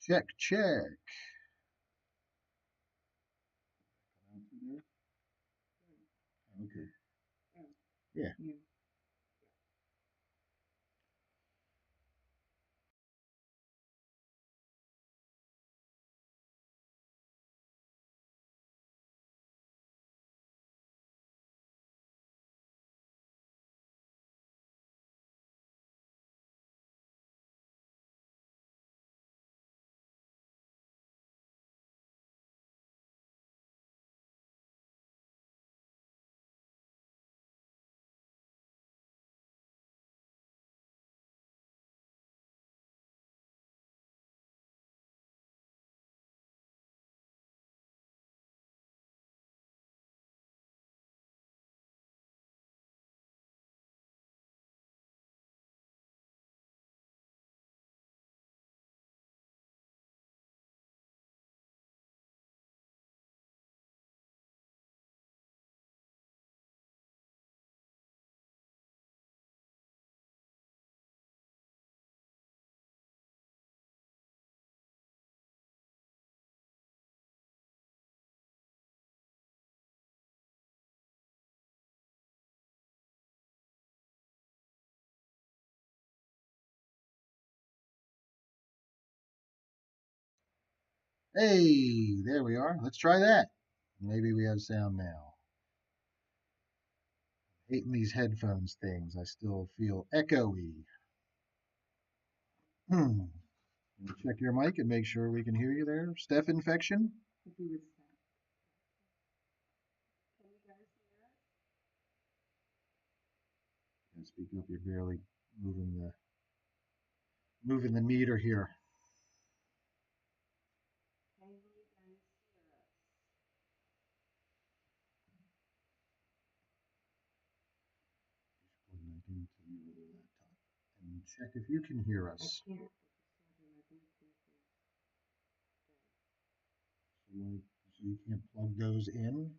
Check, check. Okay. Yeah. Hey, there we are. Let's try that. Maybe we have sound now. Hating these headphones things. I still feel echoey. Check your mic and make sure we can hear you there. Steph infection? And speak up, you're barely moving the meter here. And check if you can hear us. So you can't plug those in?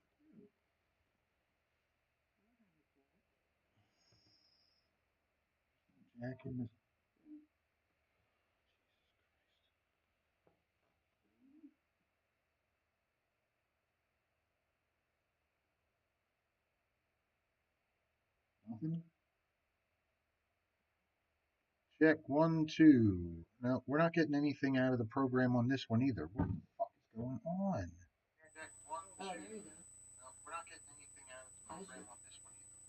Jack in the... Nothing? Check 1, 2. No, we're not getting anything out of the program on this one either. What the fuck is going on? Check 1, 2. Oh, there you go. No, we're not getting anything out of the program on this one either.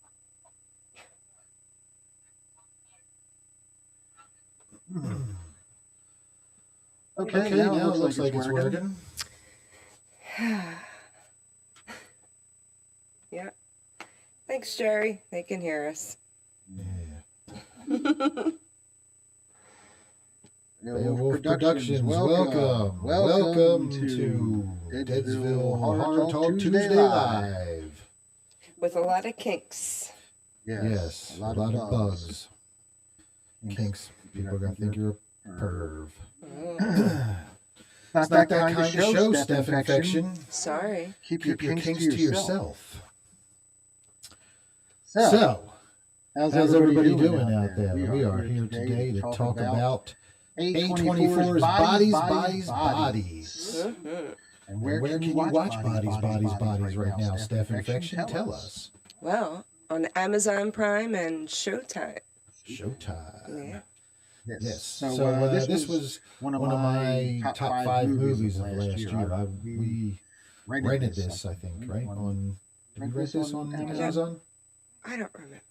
Okay, now it looks like it's working. Yeah. Thanks, Jerry. They can hear us. Yeah. Wolf Productions, welcome to Deadsville Horror Talk Tuesday Live. With a lot of kinks. Yes, a lot of bugs. Kinks. People are going to think you're a perv. It's not that kind of show, Steph Infection. Sorry. Keep your kinks to yourself. So, how's everybody doing out there? We are here today to talk about A24's Bodies. And where can you watch Bodies right now, Steph Infection? Tell us. Well, on Amazon Prime and Showtime. Yeah. Yes. So this was one of my top 5 movies of last year. We rented this, I think, right? Did we rent this on Amazon? I don't remember.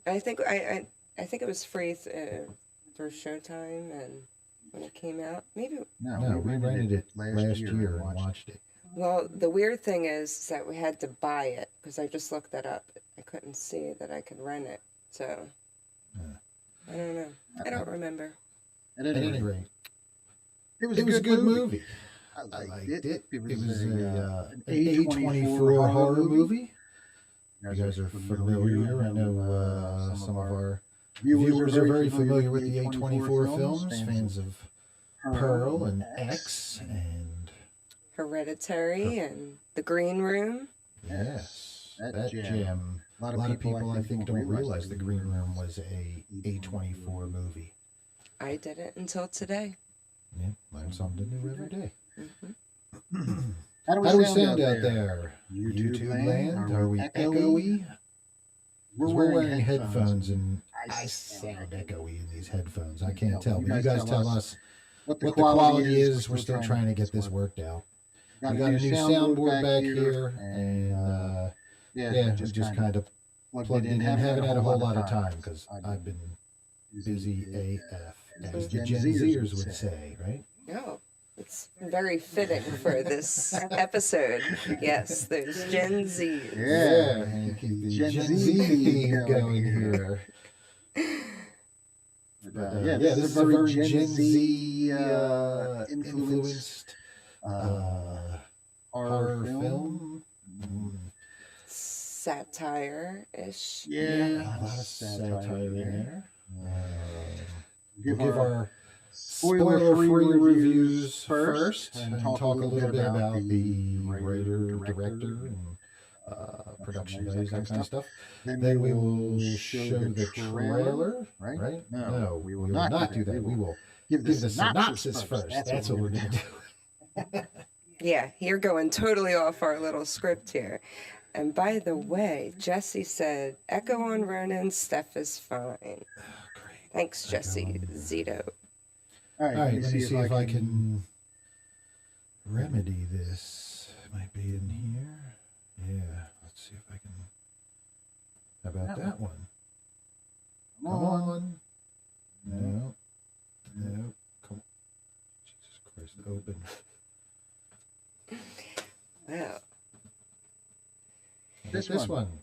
I think it was free through Showtime and when it came out. Maybe. No, we rented it last year and watched it. Well, the weird thing is that we had to buy it because I just looked that up. I couldn't see that I could rent it, so I don't know. I don't remember. At any rate, it was a good movie. I liked it. It was an A24 horror movie. You guys are familiar. I know some of our viewers are very familiar with the A24 films, fans of Pearl and X and Hereditary and The Green Room. Yes, that gem. A lot of people, I think, don't realize The Green Room was a A24 movie. I didn't until today. Yeah, learn something new every day. Mm-hmm. How do we sound out there? YouTube land? Are we echoey? Because we're wearing headphones and I sound echoey in these headphones. I can't tell. But you guys tell us what the quality is. We're still trying to get this worked out. We got a new soundboard back here, and yeah, we just kind of plugged it in. Haven't had a whole lot of time because I've been busy AF, as the Gen Zers would say, right? No, it's very fitting for this episode. Yes, there's Gen Zers. Yeah, and keep the Gen Z theme going here. Yeah, this is a very Gen Z influenced horror film. Satire-ish. Yeah, a lot of satire in there. We'll give our spoiler-free reviews first and talk a little bit about the writer, director, and production values, that kind of stuff. Then we will show the trailer, right? No, we will not do that. We will give the synopsis first. That's what we're going to do. Yeah, you're going totally off our little script here. And by the way, Jesse said, Echo on Ronin, Steph is fine. Great. Thanks, Jesse. Zito. All right, let me see if I can remedy this. It might be in here. Yeah, let's see if I can. How about that one? Come on. No. No. Come on. Jesus Christ, open. Well. This one.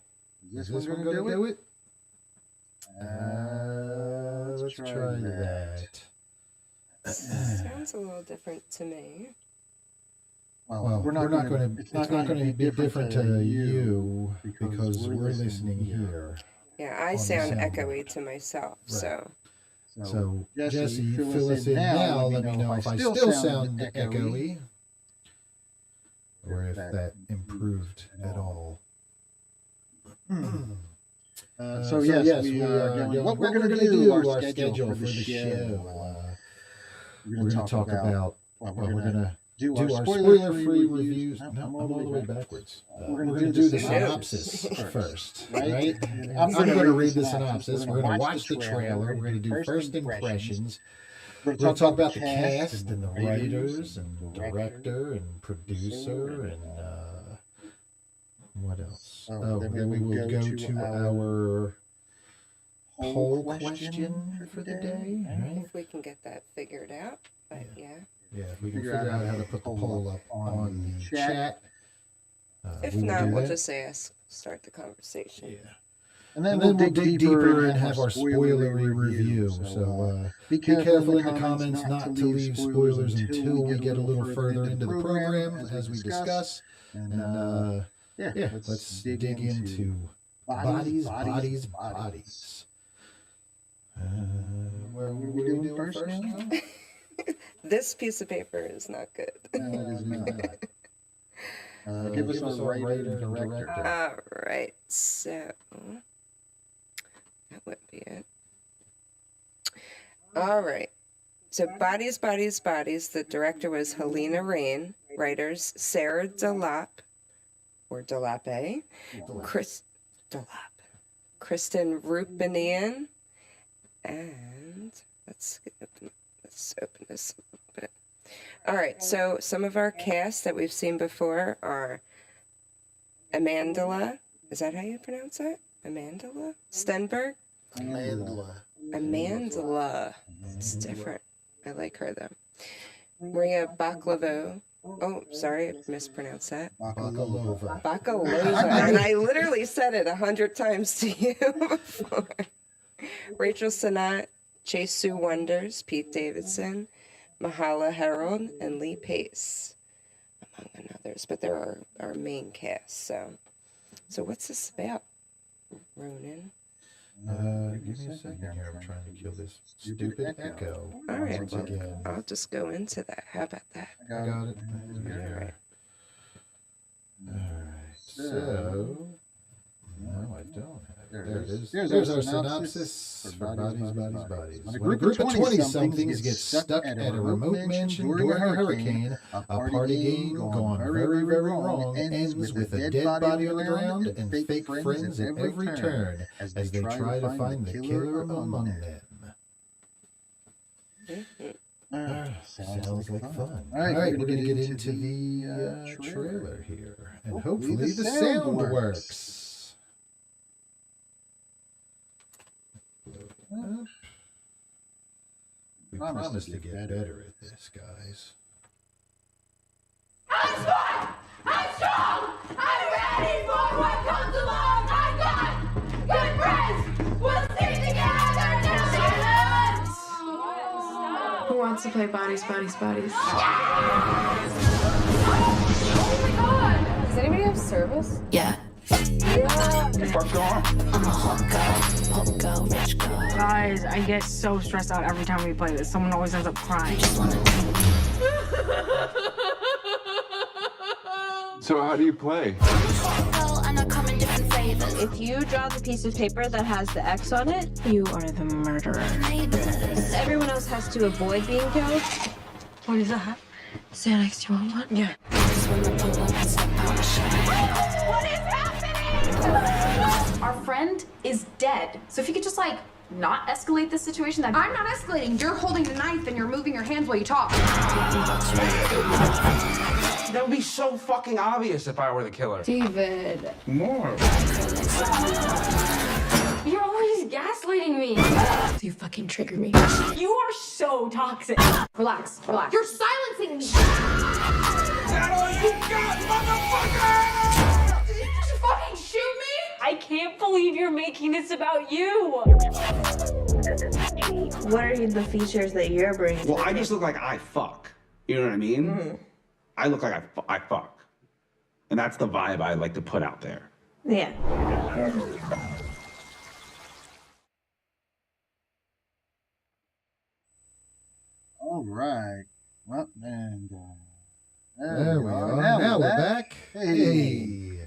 Is this one going to do it? Let's try that. Sounds a little different to me. Well, we're not going to. It's not going to be different to you because we're listening here. Yeah, I sound echoey to myself. Right. So Jesse, fill us in now. Let me know if I still sound echoey, or if that improved at all. So yes, we are going. What we're going to do? Our schedule for the show. We're going to talk about. Well, we're going to do our spoiler-free reviews. No, I'm all the way backwards. We're going to do the synopsis first, right? I'm going to read the synopsis. We're going to watch the trailer. We're going to do first impressions. We're going to talk about the cast and the writers and director and producer and what else? Oh, then we will go to our poll question for the day, right? If we can get that figured out, but yeah. Yeah, if we can figure out how to put the poll up on the chat. If not, we'll just start the conversation. Yeah. And then we'll dig deeper and have our spoilery review. So be careful in the comments not to leave spoilers until we get a little further into the program as we discuss. And yeah, let's dig into bodies. Where are we doing first now? This piece of paper is not good. No, it is not. Give us our writer and director. All right, so that would be it. All right, so Bodies. The director was Helena Rain. Writers Sarah Delap, or Delape, Kristen Rupinian, and let's open this a little bit. All right, so some of our cast that we've seen before are Amandla. Is that how you pronounce that? Amandla Stenberg? Amandla. It's different. I like her, though. Maria Bakalova. Oh, sorry, I mispronounced that. Bakalova. And I literally said it 100 times to you before. Rachel Sennott, Sui Wonders, Pete Davidson, Myha'la Herrold, and Lee Pace, among others. But they're our main cast. So what's this about, Ronin? Give me a second here. I'm trying to kill this stupid echo. All right, I'll just go into that. How about that? I got it. All right. So, no, I don't have it. There There's our synopsis for Bodies. When a group of 20-somethings gets stuck at a remote mansion during a hurricane, a party game gone very, very wrong ends with a dead body on the ground and fake friends at every turn as they try to find the killer among them. Sounds like fun. All right, we're going to get into the trailer here, and hopefully the sound works. We promise to get better at this, guys. I'm smart! I'm strong! I'm ready for what comes along! I got good friends! We'll stick together now! Silence! Who wants to play Bodies? Oh my god! Does anybody have service? Yeah. What's going on? I'm a hot girl, pop girl, rich girl. Guys, I get so stressed out every time we play this. Someone always ends up crying. Just wanna So how do you play? hot girl and I come in different flavors. If you draw the piece of paper that has the X on it, You are the murderer. Neighbors. everyone else has to avoid being killed. What is that? Xanax, do you want one? Yeah. Just wanna pull up and step out and shine. What is happening? Our friend is dead. So if you could just like not escalate this situation, that I'm not escalating. You're holding the knife and you're moving your hands while you talk. That would be so fucking obvious if I were the killer. David. More. You're always gaslighting me. You fucking trigger me. You are so toxic. Relax. You're silencing me. Is that all you got, motherfucker? Did you just fucking shoot me? I can't believe you're making this about you. What are the features that you're bringing? Well, I just look like I fuck. You know what I mean? Mm-hmm. I look like I fuck. And that's the vibe I like to put out there. Yeah. All right. Well, and there we are. Now we're back. Hey.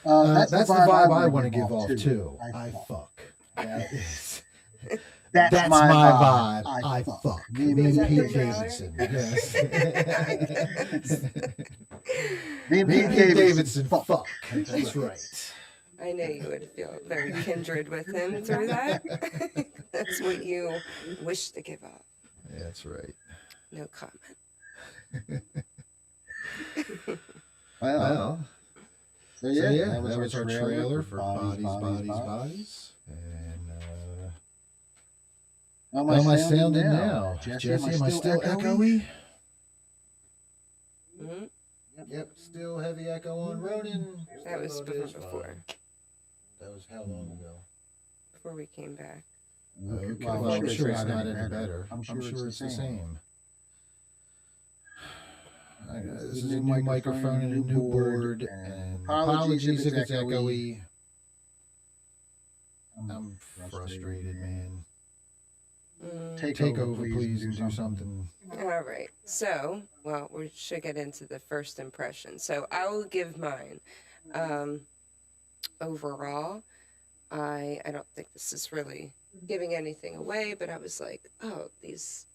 That's the vibe I want to give off too. I fuck. That's my vibe. I fuck. Me and Pete Davidson. Yes. Me and Pete Davidson fuck. That's right. I knew you would feel very kindred with him through that. That's what you wish to give up. Yeah, that's right. No comment. Well, so yeah, that was our trailer for Bodies. And how am I sounding now? Jesse, am I still echoey? Mm-hmm. Yep, still heavy echo on Ronin. That was before. That was how long ago? Before we came back. Okay, well, I'm sure it's not any better. I'm sure it's the same. This is a new microphone and a new board. And apologies if it's echoey. I'm frustrated, man. Take over, please, and do something. All right. So, well, we should get into the first impression. So I will give mine. Overall, I don't think this is really giving anything away, but I was like, oh, these,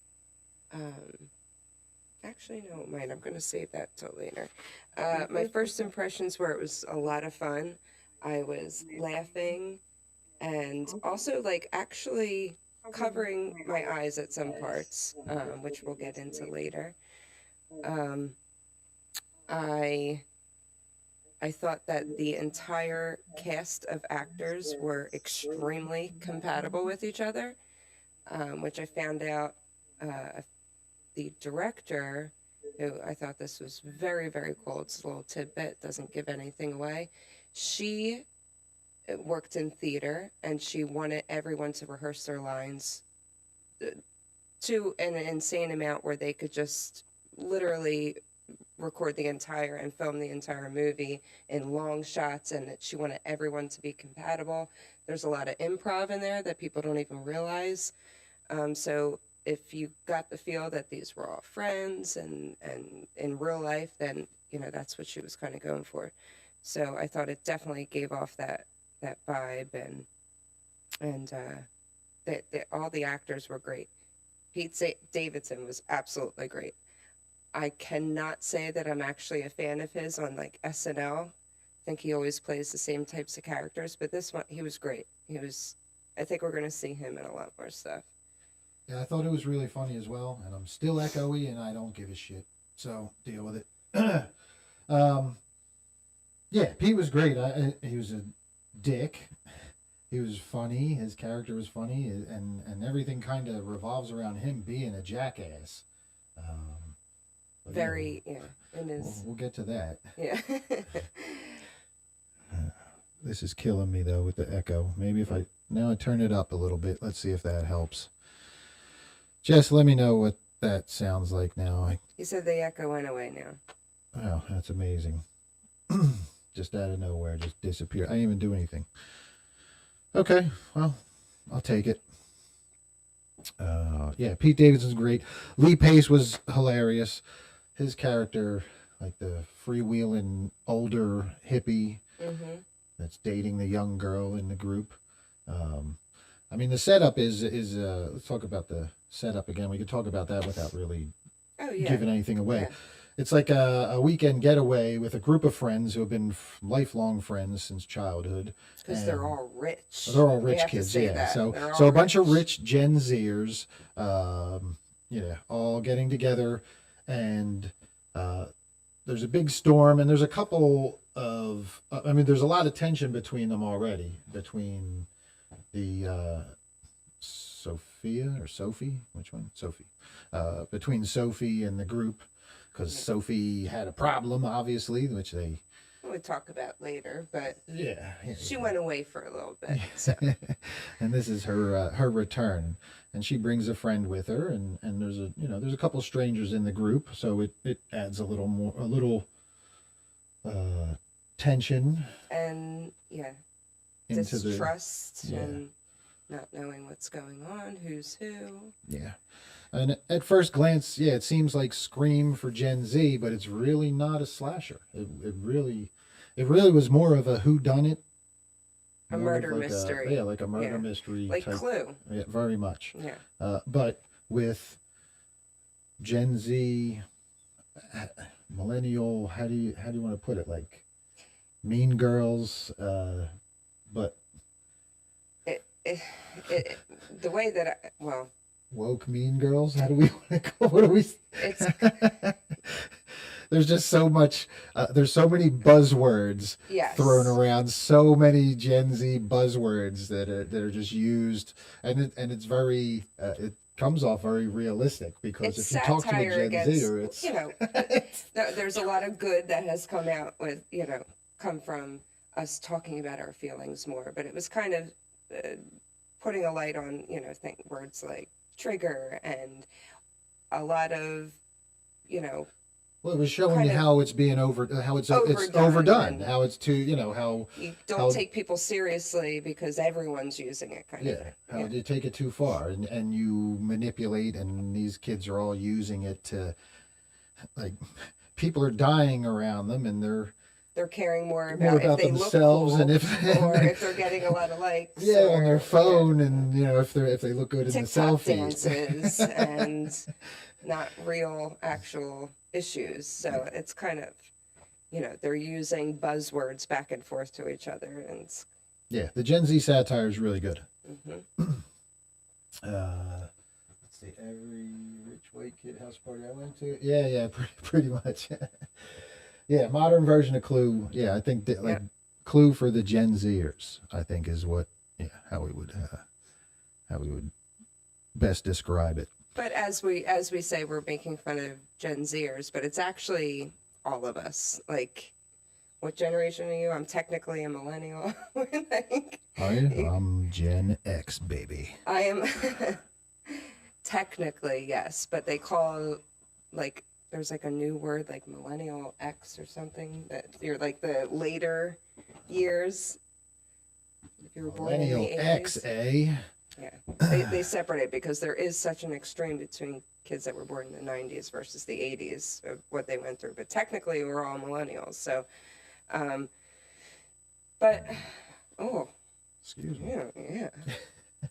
actually, no, mine, I'm going to save that till later. My first impressions were it was a lot of fun. I was laughing and also like actually covering my eyes at some parts, which we'll get into later. I thought that the entire cast of actors were extremely compatible with each other, which I found out the director, who I thought this was very, very cool. It's a little tidbit, doesn't give anything away. She worked in theater, and she wanted everyone to rehearse their lines to an insane amount where they could just literally record the entire and film the entire movie in long shots, and that she wanted everyone to be compatible. There's a lot of improv in there that people don't even realize. So if you got the feel that these were all friends and in real life, then, you know, that's what she was kind of going for. So I thought it definitely gave off that that vibe, and all the actors were great. Davidson was absolutely great. I cannot say that I'm actually a fan of his on like SNL. I think he always plays the same types of characters, but this one, he was great. I think we're going to see him in a lot more stuff. Yeah, I thought it was really funny as well, and I'm still echoey, and I don't give a shit. So deal with it. Yeah, Pete was great. He was a dick. He was funny. His character was funny, and everything kind of revolves around him being a jackass. Very, yeah. It is. We'll get to that. Yeah. This is killing me though with the echo. Maybe if I turn it up a little bit. Let's see if that helps. Jess, let me know what that sounds like now. He said the echo went away now. Oh, that's amazing. Just out of nowhere, just disappeared. I didn't even do anything. Okay, well, I'll take it. Yeah, Pete Davidson's great. Lee Pace was hilarious. His character, like the freewheeling older hippie that's dating the young girl in the group. I mean, the setup is let's talk about the setup again. We could talk about that without really giving anything away. Yeah. It's like a weekend getaway with a group of friends who have been lifelong friends since childhood. Because they're all rich. They're all rich kids, yeah. That. So a bunch of rich Gen Zers, all getting together, and there's a big storm, and there's a couple of, there's a lot of tension between them already, between the Sophie, which one? Sophie. Between Sophie and the group. Because Sophie had a problem, obviously, which we'll talk about later, but she yeah. went away for a little bit. So. And this is her return, and she brings a friend with her, and there's a couple strangers in the group, so it adds a little tension and into distrust and not knowing what's going on, who's who. Yeah. And at first glance, it seems like Scream for Gen Z, but it's really not a slasher. It really was more of a whodunit. A murder mystery. Like a murder mystery. Like type. Clue. Yeah, very much. Yeah. But with Gen Z, millennial, how do you want to put it? Like Mean Girls, but the way that woke Mean Girls. How do we want to go? What do we? There's just so much. There's so many buzzwords thrown around. So many Gen Z buzzwords that are just used, and it's very. It comes off very realistic because if you talk to a Gen Zer, it's there's a lot of good that has come out with come from us talking about our feelings more, but it was kind of putting a light on words like trigger and a lot of well, it was showing you how it's being overdone, how it's too how you don't take people seriously because everyone's using it kind of thing. How you take it too far and you manipulate, and these kids are all using it to, like, people are dying around them, and they're caring more about if they themselves look cool, and if they're getting a lot of likes. On their phone, and if they look good in the TikTok selfie. dances and not real actual issues. So it's kind of they're using buzzwords back and forth to each other, and the Gen Z satire is really good. Let's see, every rich white kid house party I went to. Pretty much. Yeah, modern version of Clue. Yeah, I think that, Clue for the Gen Zers, I think, is what how we would best describe it. But as we say, we're making fun of Gen Zers, but it's actually all of us. Like, what generation are you? I'm technically a millennial. Are you? I'm Gen X, baby. I am technically, yes, but they call there's a new word like millennial X or something, that you're like the later years. If you were born in the 80s. Millennial X, eh? Yeah, they separate it because there is such an extreme between kids that were born in the 90s versus the 80s of what they went through. But technically, we're all millennials. So, but Oh, Excuse me. yeah.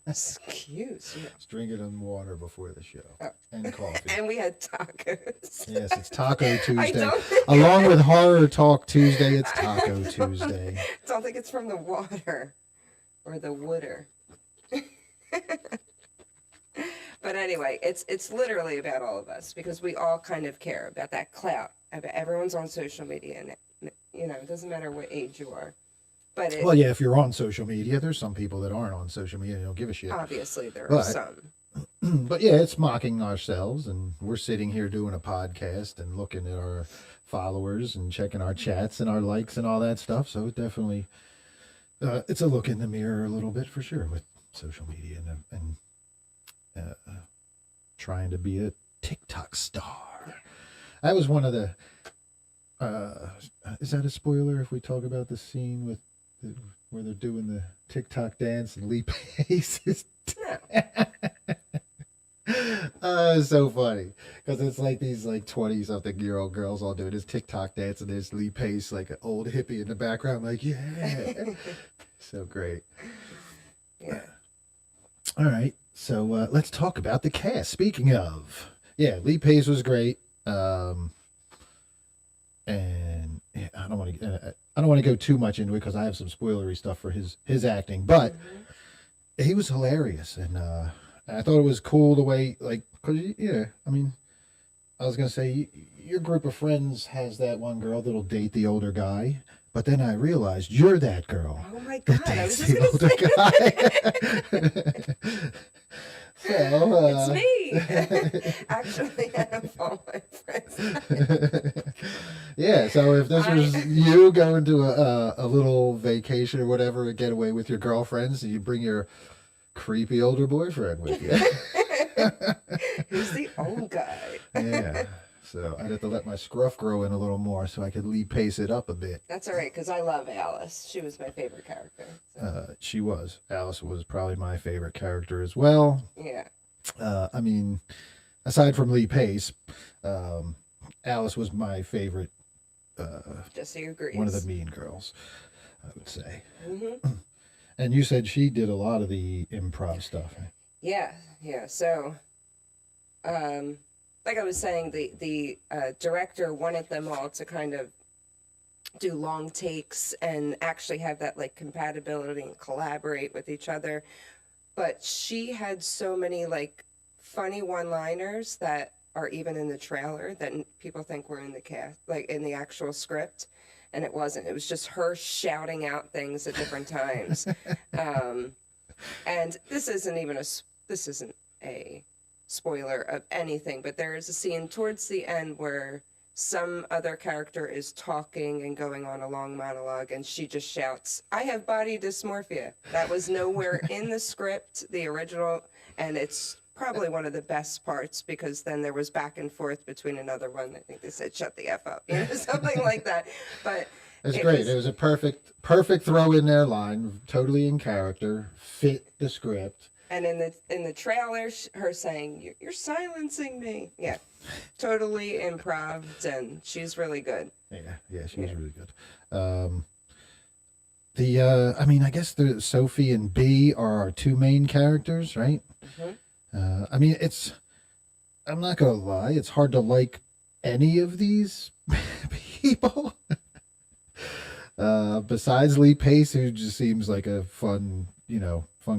Excuse me. Just drinking some water before the show. Oh. And coffee. And we had tacos. Yes, it's Taco Tuesday. I don't Along with Horror Talk Tuesday, it's Taco Tuesday. don't think it's from the water or the wooder. But anyway, it's literally about all of us because we all kind of care about that clout. About everyone's on social media, and it doesn't matter what age you are. But Well, yeah, if you're on social media, there's some people that aren't on social media and don't give a shit. obviously there are some. But yeah, it's mocking ourselves, and we're sitting here doing a podcast and looking at our followers and checking our chats and our likes and all that stuff. So it definitely, it's a look in the mirror a little bit for sure with social media and trying to be a TikTok star. That was one of the. Is that a spoiler if we talk about the scene with where they're doing the TikTok dance and Lee Pace is? It's so funny because it's like these 20-something-year-old girls all doing this TikTok dance, and there's Lee Pace, like an old hippie in the background, like, yeah. So great. Yeah. All right, so let's talk about the cast. Speaking of, yeah, Lee Pace was great, and yeah, I don't want to go too much into it because I have some spoilery stuff for his acting, but he was hilarious, and I thought it was cool the way, like, because, I mean, I was going to say, your group of friends has that one girl that'll date the older guy, but then I realized you're that girl. Oh my God, that I was dates just the going to older guy. So, it's me. Actually, I have all my friends. Yeah, so if this was you going to a little vacation or whatever, a getaway with your girlfriends, and you bring your creepy older boyfriend with you. Who's the old guy? Yeah. So I'd have to let my scruff grow in a little more so I could pace it up a bit. That's all right, because I love Alice. She was my favorite character. So. She was. Alice was probably my favorite character as well. Yeah. I mean, aside from Lee Pace, Alice was my favorite. Jesse agrees. One of the mean girls, I would say. Mm-hmm. And you said she did a lot of the improv stuff. Yeah. So, like I was saying, the director wanted them all to kind of do long takes and actually have that like compatibility and collaborate with each other. But she had so many like funny one-liners that are even in the trailer that people think were in the cast, like in the actual script. And it wasn't. It was just her shouting out things at different times. And this isn't a spoiler of anything, but there is a scene towards the end where some other character is talking and going on a long monologue, and she just shouts, "I have body dysmorphia." That was nowhere in the script, the original, and it's probably one of the best parts because then there was back and forth between another one. I think they said, "Shut the F up," something like that. But it's great. It was a perfect throw in there line, totally in character, fit the script. And in the trailer, her saying, "You're silencing me." Yeah, totally improv, and she's really good. Yeah, she's really good. I mean, I guess Sophie and B are our two main characters, right? Mm-hmm. I mean, I'm not gonna lie, it's hard to like any of these people. Besides Lee Pace, who just seems like a fun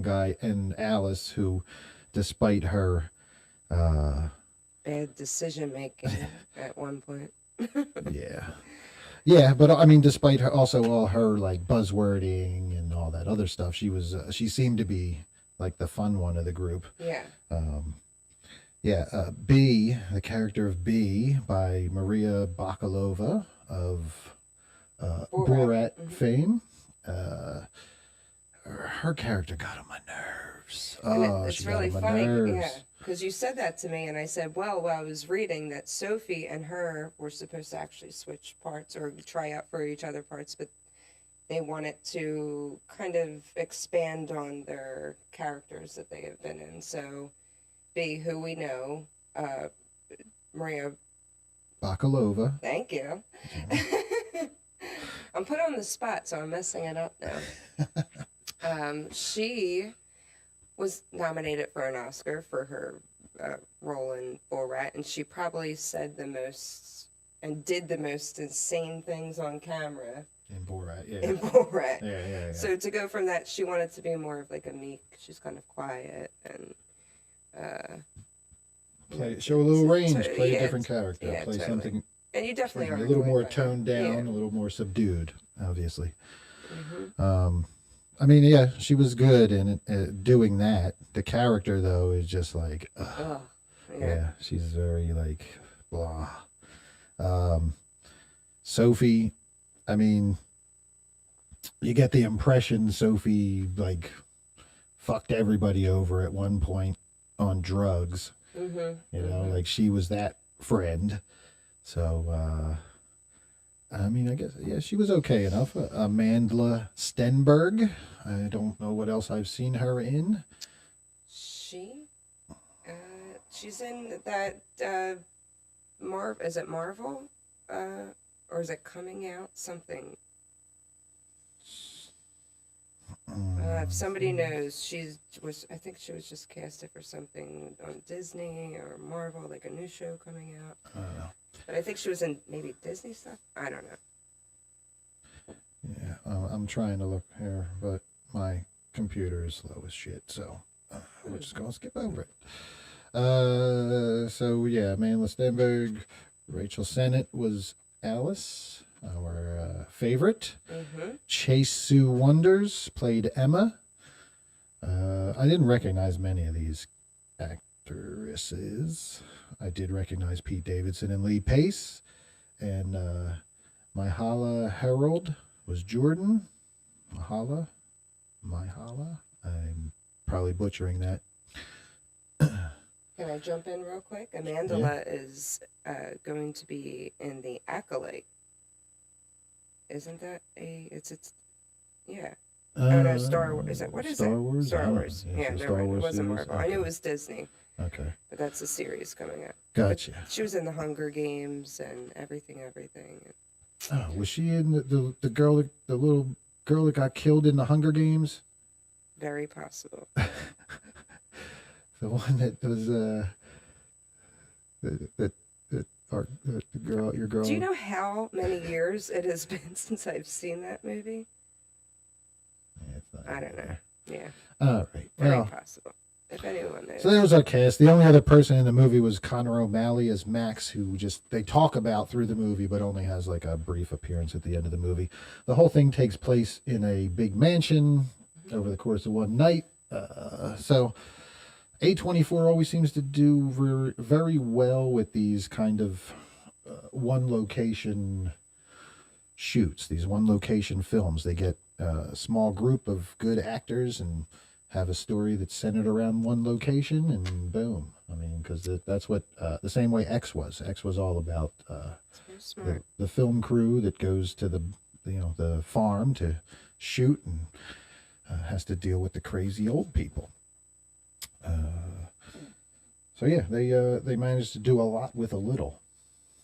guy, and Alice, who, despite her bad decision making at one point. Yeah, but I mean, despite her all her like buzzwording and all that other stuff, she seemed to be like the fun one of the group. B, the character of B by Maria Bakalova of Borat fame. Her character got on my nerves. It's really funny, because you said that to me, and I said, well, I was reading that Sophie and her were supposed to actually switch parts or try out for each other parts, but they wanted to kind of expand on their characters that they have been in. So, B, who we know, Maria Bakalova. Thank you. I'm put on the spot, so I'm messing it up now. She was nominated for an Oscar for her role in Borat, and she probably said the most and did the most insane things on camera. In Borat, yeah. In Borat. Yeah. So to go from that, she wanted to be more of like a meek, she's kind of quiet and show a little range, play yeah, a different character, yeah, play totally. something. And you definitely are A little more annoyed by toned it. down, Yeah. a little more subdued, obviously. Mm-hmm. I mean, yeah, she was good in doing that. The character, though, is just like, Oh, yeah, she's very like blah. Sophie, I mean, you get the impression Sophie like fucked everybody over at one point on drugs. Mm-hmm. You know, like she was that friend. So, I mean, I guess, yeah, she was okay enough. Amandla Stenberg. I don't know what else I've seen her in. She's in that, is it Marvel? Or is it coming out? Something. If somebody knows, I think she was just casted for something on Disney or Marvel, like a new show coming out. I don't know. But I think she was in maybe Disney stuff. I don't know. Yeah, I'm trying to look here, but my computer is slow as shit, so we're just going to skip over it. So, yeah, Amandla Stenberg, Rachel Sennott was Alice, our favorite. Sui Wonders played Emma. I didn't recognize many of these actresses. I did recognize Pete Davidson and Lee Pace. And Myha'la Herrold was Jordan. Myha'la. I'm probably butchering that. Can I jump in real quick? Amandla is going to be in The Acolyte. Isn't that yeah. Oh no, Star Wars. Is that, what is Star it? Wars? Star Wars. Yeah, Star never mind. It Wars wasn't series? Marvel. I knew Okay. it was Disney. Okay. But that's a series coming out. Gotcha. But she was in the Hunger Games and everything. Oh, was she in the girl, the little girl that got killed in the Hunger Games? Very possible. The one that was your girl. Do you know how many years it has been since I've seen that movie? Yeah, it's not I don't know. Yeah. All right. Very Well, possible. If anyone knows. so there was our cast. The only other person in the movie was Connor O'Malley as Max, who they talk about through the movie, but only has like a brief appearance at the end of the movie. The whole thing takes place in a big mansion over the course of one night. So A24 always seems to do very well with these kind of one location shoots, these one location films. They get a small group of good actors and have a story that's centered around one location, and boom. I mean, because that's what the same way X was. X was all about the film crew that goes to the farm to shoot and has to deal with the crazy old people. So yeah, they managed to do a lot with a little,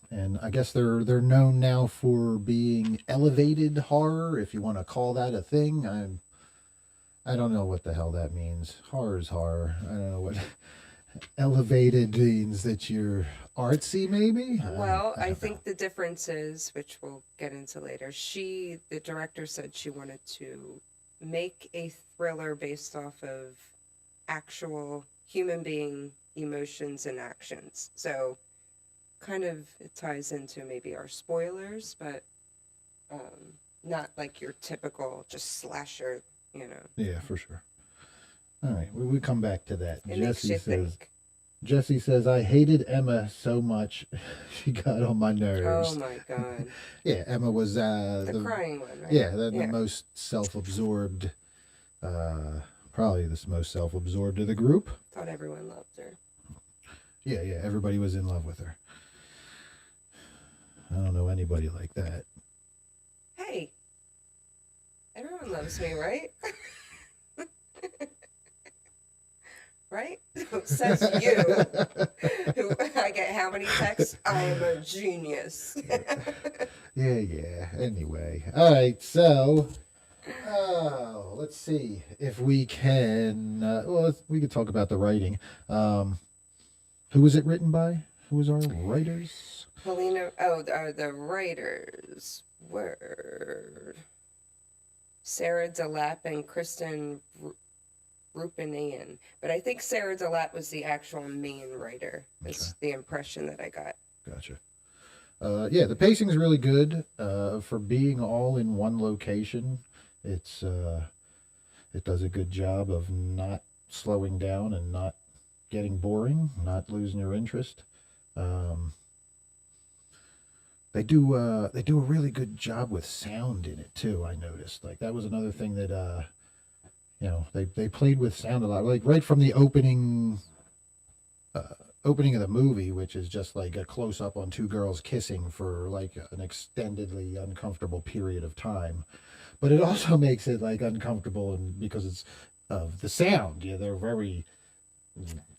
and I guess they're known now for being elevated horror, if you want to call that a thing. I don't know what the hell that means. Horror is horror. I don't know what elevated means. That you're artsy, maybe. Well, I think the difference is, which we'll get into later. The director said she wanted to make a thriller based off of actual human being emotions and actions. So kind of it ties into maybe our spoilers, but not like your typical just slasher, Yeah, for sure. All right, we come back to that. It makes you think. Jesse says, I hated Emma so much. She got on my nerves. Oh my God. Yeah, Emma was the crying one, right? Yeah, the most self-absorbed, probably the most self-absorbed of the group. Thought everyone loved her. Yeah, everybody was in love with her. I don't know anybody like that. Hey, everyone loves me, right? Right? Says you. Who I get how many texts? I am a genius. Yeah. Anyway. All right, so Oh, let's see if we can. We could talk about the writing. Who was it written by? Who was our writers? The writers were Sarah DeLapp and Kristen Rupinian. But I think Sarah DeLapp was the actual main writer. Is the impression that I got. Gotcha. Yeah, the pacing's really good for being all in one location. It does a good job of not slowing down and not getting boring, not losing your interest. They do a really good job with sound in it too. I noticed, like, that was another thing that they played with sound a lot. Like right from the opening of the movie, which is just like a close up on two girls kissing for like an extendedly uncomfortable period of time. But it also makes it like uncomfortable, and because it's of the sound. Yeah,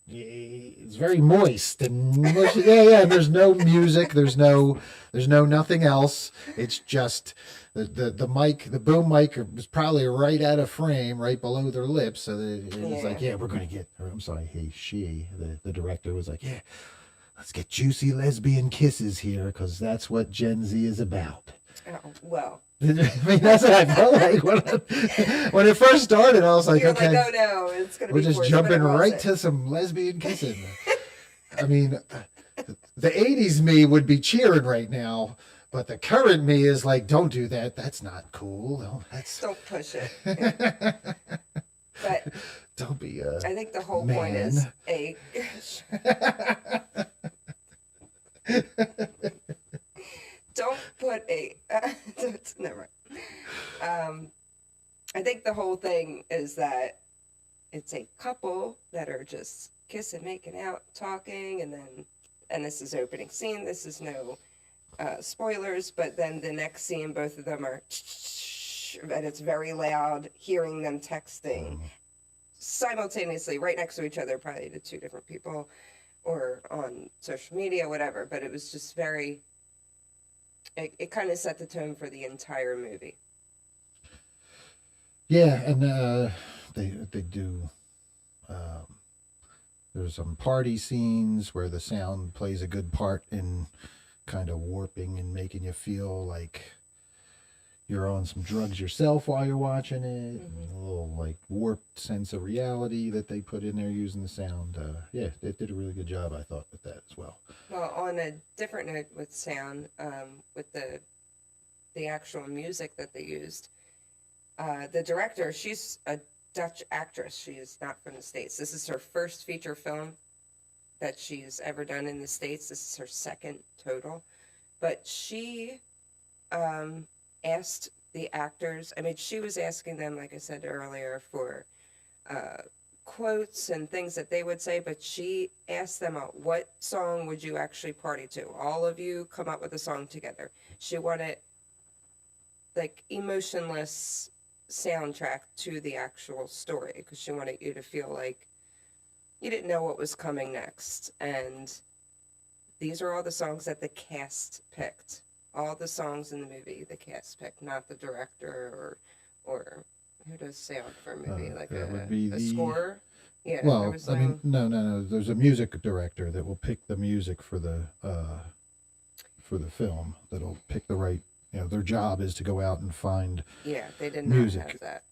it's very moist and mushy. Yeah. And there's no music. There's no nothing else. It's just the mic, the boom mic was probably right out of frame, right below their lips. So it's like, yeah, we're gonna get. Or I'm sorry, the director was like, yeah, let's get juicy lesbian kisses here because that's what Gen Z is about. Oh, well. I mean, that's what I felt like when it first started. I was like, You're okay, like, oh no, it's gonna we're be just forced, jumping but it right wasn't. to some lesbian kissing. I mean, the 80s me would be cheering right now, but the current me is like, don't do that. That's not cool. No, Don't push it. But don't be I think the whole man. point is don't put never mind. I think the whole thing is that it's a couple that are just kissing, making out, talking, and this is opening scene. This is no spoilers, but then the next scene, both of them are, and it's very loud, hearing them texting simultaneously right next to each other, probably to two different people or on social media, whatever. But it was just very, it kind of set the tone for the entire movie. Yeah, and they do. There's some party scenes where the sound plays a good part in kind of warping and making you feel like you're on some drugs yourself while you're watching it. Mm-hmm. A little like warped sense of reality that they put in there using the sound. Yeah, they did a really good job, I thought, with that as well. Well, on a different note with sound, with the actual music that they used, the director, she's a Dutch actress. She is not from the States. This is her first feature film that she's ever done in the States. This is her second total. But she asked the actors, I mean, she was asking them, like I said earlier, for quotes and things that they would say, but she asked them, what song would you actually party to? All of you come up with a song together. She wanted like emotionless soundtrack to the actual story because she wanted you to feel like you didn't know what was coming next. And these are all the songs that the cast picked. All the songs in the movie the cast picked, not the director or who does sound for a movie, like a score. Yeah. Well, I mean, no. There's a music director that will pick the music for the film. That'll pick the right. Their job is to go out and find. Yeah, they did not music. have that.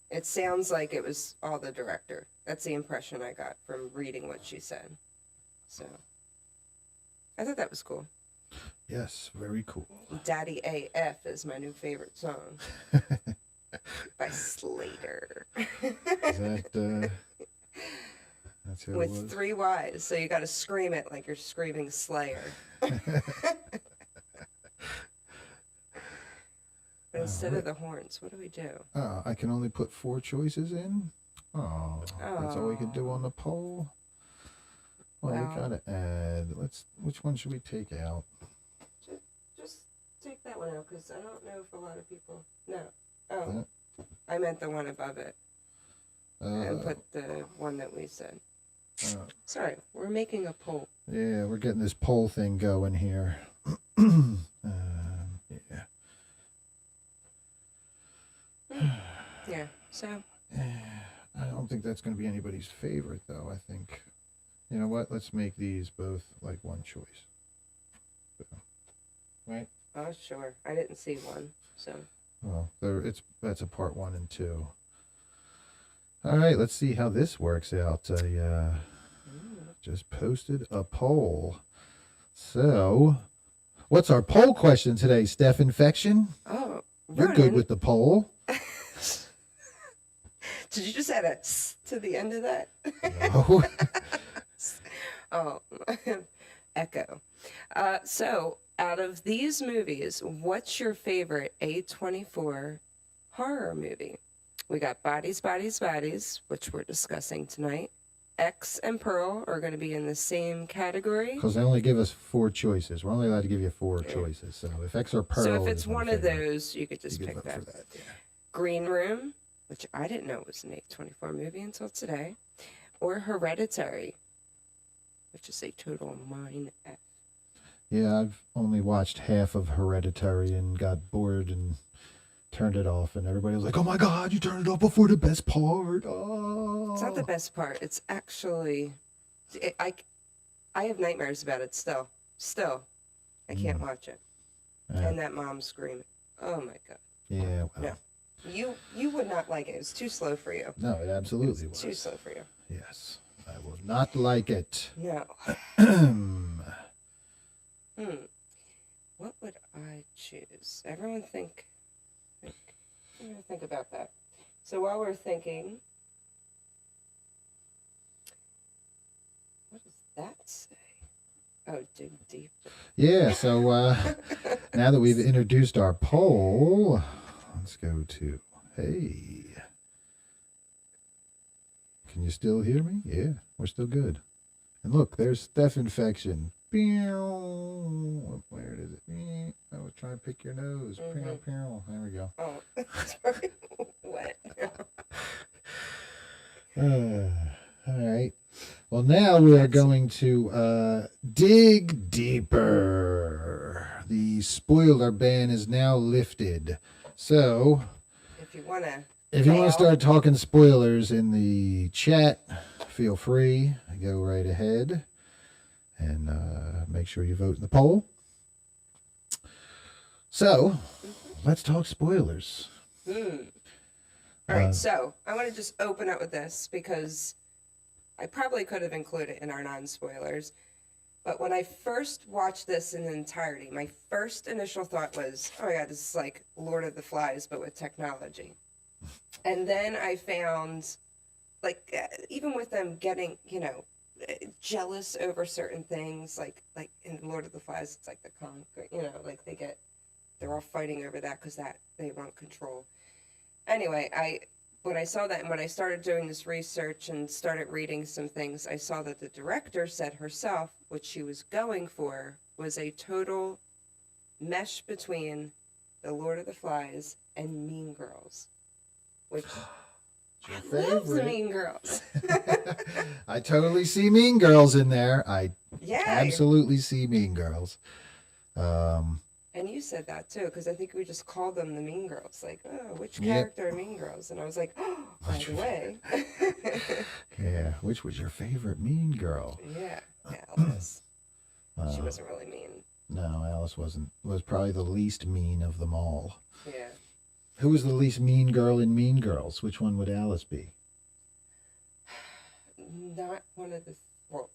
It sounds like it was all the director. That's the impression I got from reading what she said. So, I thought that was cool. Yes, very cool. Daddy AF is my new favorite song. By Slater. Is that, that's who it was? With 3 Ys, so you gotta scream it like you're screaming Slayer. But instead of the horns, what do we do? I can only put 4 choices in? Oh, that's all we could do on the poll? Well, we gotta add. Which one should we take out? Just take that one out, because I don't know if a lot of people... No. Oh, I meant the one above it. And put the one that we said. Sorry, we're making a poll. Yeah, we're getting this poll thing going here. Yeah. Yeah. So. I don't think that's going to be anybody's favorite, though. I think, you know what? Let's make these both like one choice. So, right? Oh, sure. I didn't see one, so. Well, that's a part 1 and 2. All right, let's see how this works out. I just posted a poll. So, what's our poll question today, Steph Infection? Oh, you're Ronin. good with the poll. Did you just add a s to the end of that? No. Oh, echo. So, out of these movies, what's your favorite A24 horror movie? We got Bodies, Bodies, Bodies, which we're discussing tonight. X and Pearl are going to be in the same category. Because they only give us 4 choices. We're only allowed to give you 4 choices. So if X or Pearl, So if it's is my one of favorite, those, you could just you could pick vote that. for that. Yeah. Green Room, which I didn't know was an A24 movie until today. Or Hereditary, which is a total mine F. Yeah, I've only watched half of Hereditary and got bored and turned it off. And everybody was like, "Oh my God, you turned it off before the best part." Oh. It's not the best part. It's actually, I have nightmares about it still. Still, I can't watch it. And that mom screaming. Oh my God. Yeah. Well, No. You would not like it. It's too slow for you. no, it absolutely It's was. too slow for you. Yes, I will not like it. No. What would I choose? Everyone think about that. So while we're thinking, what does that say? Oh, dig deeper. Yeah, so now that we've introduced our poll, let's go to, hey. Can you still hear me? Yeah, we're still good. And look, there's Steph Infection. Where is it? I was trying to pick your nose. There we go. Oh, sorry. What? All right. Well, now we are going to dig deeper. The spoiler ban is now lifted. So, If you want to start talking spoilers in the chat, feel free. Go right ahead and make sure you vote in the poll. So, let's talk spoilers. All right, so I want to just open up with this because I probably could have included it in our non-spoilers. But when I first watched this in entirety, my first initial thought was, oh my God, this is like Lord of the Flies, but with technology. And then I found, like, even with them getting, jealous over certain things, like in Lord of the Flies, it's like the concrete, like they're all fighting over that because that they want control. Anyway, when I saw that and when I started doing this research and started reading some things, I saw that the director said herself what she was going for was a total mesh between the Lord of the Flies and Mean Girls, which I love the Mean Girls. I totally see Mean Girls in there. I Yeah. absolutely see Mean Girls. And you said that too, because I think we just called them the Mean Girls. Like, oh, which character are Mean Girls? And I was like, oh, by the way. Yeah, which was your favorite Mean Girl? Yeah, Alice. She wasn't really mean. No, Alice was probably the least mean of them all. Yeah. Who was the least mean girl in Mean Girls? Which one would Alice be? Not one of the, well,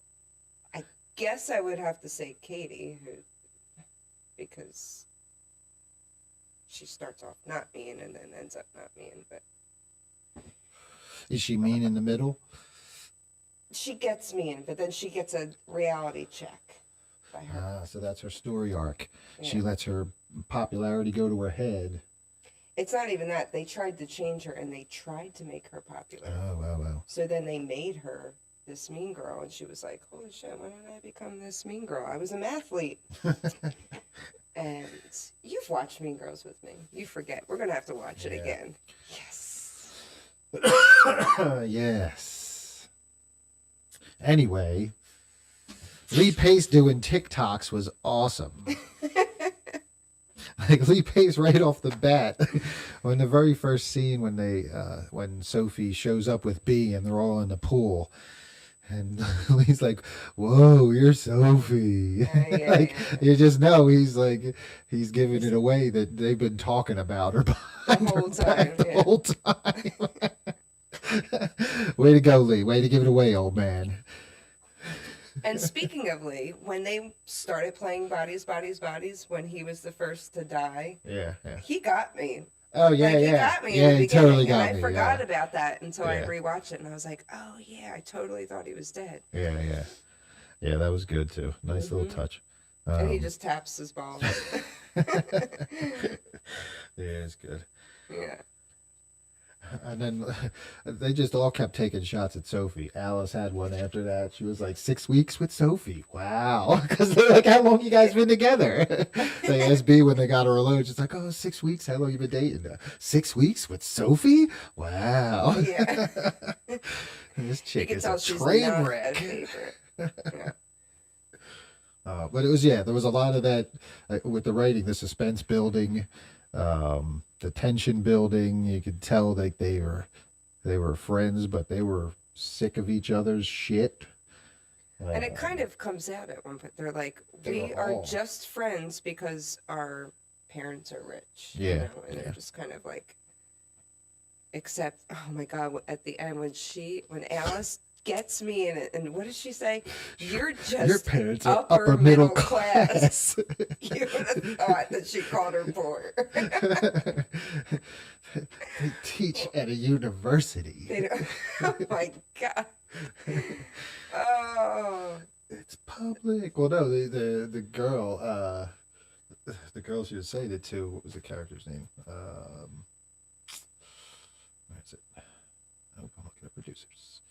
I guess I would have to say Katie, because she starts off not mean and then ends up not mean, but. Is she mean in the middle? She gets mean, but then she gets a reality check by her. So that's her story arc. Yeah. She lets her popularity go to her head. It's not even that. They tried to change her and they tried to make her popular. Oh, wow. So then they made her this mean girl, and she was like, holy shit, when did I become this mean girl? I was an athlete. And you've watched Mean Girls with me. You forget. We're going to have to watch it again. Yes. Yes. Anyway, Lee Pace doing TikToks was awesome. Like Lee pays right off the bat when the very first scene when when Sophie shows up with B and they're all in the pool. And Lee's like, "Whoa, you're Sophie!" You just know he's giving it away that they've been talking about her the whole time. Way to go, Lee! Way to give it away, old man. And speaking of Lee, when they started playing Bodies, when he was the first to die, he got me. Oh yeah, he got me in the he beginning, totally got and me. I forgot about that until I Yeah. rewatched it, and I was like, "Oh yeah, I totally thought he was dead." Yeah. That was good too. Nice little touch. And he just taps his balls. It's good. Yeah. And then they just all kept taking shots at Sophie. Alice had one after that. She was like, 6 weeks with Sophie. Wow. Because they're like, how long you guys been together? They asked B when they got her alone. She's like, 6 weeks. How long you been dating? 6 weeks with Sophie? Wow. Yeah. This chick You can is tell a she's train not wreck. a favorite. Yeah. But it was, there was a lot of that with the writing, the suspense building, the tension building. You could tell like they were friends, but they were sick of each other's shit. And it kind of comes out at one point. They're like, we are just friends because our parents are rich. Yeah. You know? And they're just kind of like, except, oh my God, at the end when Alice gets me in it, and what does she say? You're just your parents are upper middle class. You would have thought that she called her poor. They teach at a university. They don't, oh my God. Oh. It's public. Well, no, the girl, the girl she was saying it to. What was the character's name? Where is it? Oh, I'm looking at producers.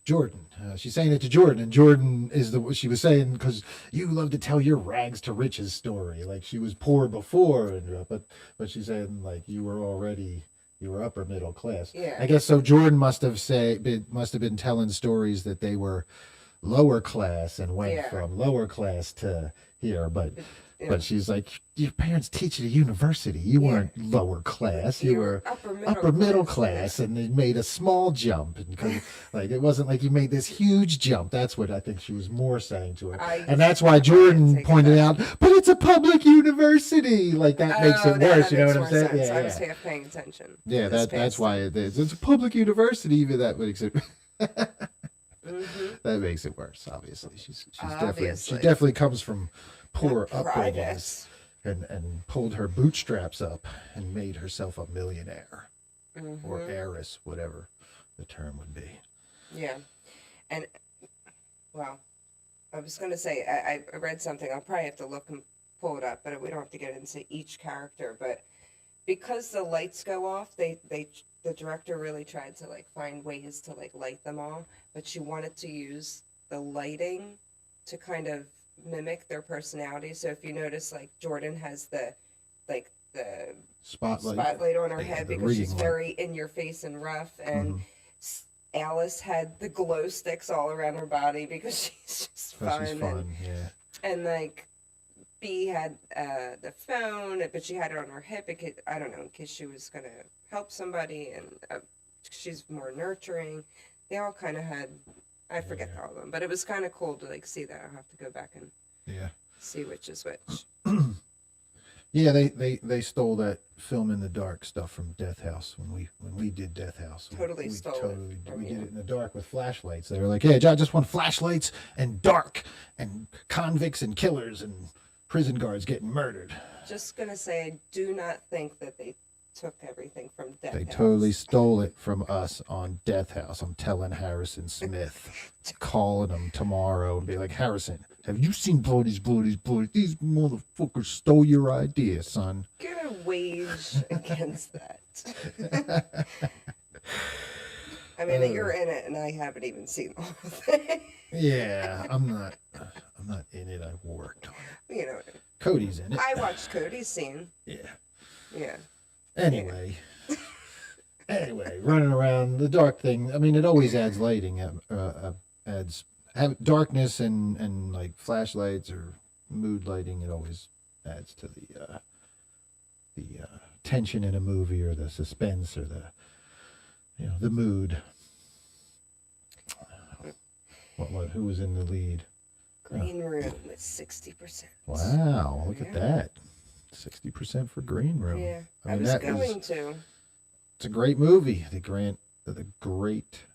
Jordan. She's saying it to Jordan, and Jordan is she was saying, because you love to tell your rags to riches story. Like she was poor before, but she's saying like you were upper middle class. Yeah. I guess so. Jordan must have been telling stories that they were lower class and went from lower class to here, but she's like, your parents teach at a university. You weren't lower class. You were upper middle class, and they made a small jump. And like it wasn't like you made this huge jump. That's what I think she was more saying to her, and that's why Jordan pointed out. But it's a public university. Like that makes it worse. You know what I'm saying? Yeah, I was half paying attention. Yeah, that's why it is. It's a public university. Even that makes it. That makes it worse. Obviously, she definitely comes from poor upbringings and pulled her bootstraps up and made herself a millionaire or heiress, whatever the term would be. Yeah. And, well, I was going to say, I read something. I'll probably have to look and pull it up, but we don't have to get into each character. But because the lights go off, the director really tried to, like, find ways to, like, light them all. But she wanted to use the lighting to kind of mimic their personality. So if you notice, like, Jordan has the spotlight on her head because she's very in your face and rough, and Alice had the glow sticks all around her body because she's just fun. And like B had the phone, but she had it on her hip because, I don't know, in case she was gonna help somebody, and she's more nurturing. They all kind of had, I forget all of them, but it was kind of cool to like see that. I'll have to go back and see which is which. Yeah, they stole that film in the dark stuff from Death House when we did Death House. Totally stole it. We did it in the dark with flashlights. They were like, "Hey, I just want flashlights and dark and convicts and killers and prison guards getting murdered." Just gonna say, I do not think that they took everything from Death House. They totally stole it from us on Death House. I'm telling Harrison Smith, calling him tomorrow and be like, "Harrison, have you seen Bloodies? These motherfuckers stole your idea, son." Gonna wage against that. I mean, you're in it, and I haven't even seen the whole thing. Yeah, I'm not in it. I worked on it. You know, Cody's in it. I watched Cody's scene. Yeah. Anyway, running around the dark thing. I mean, it always adds lighting. Adds darkness and like flashlights or mood lighting. It always adds to tension in a movie, or the suspense, or the the mood. Who was in the lead? Green Room with 60%. Wow, look at that. 60% for Green Room. Yeah, I mean, it's a great movie. The great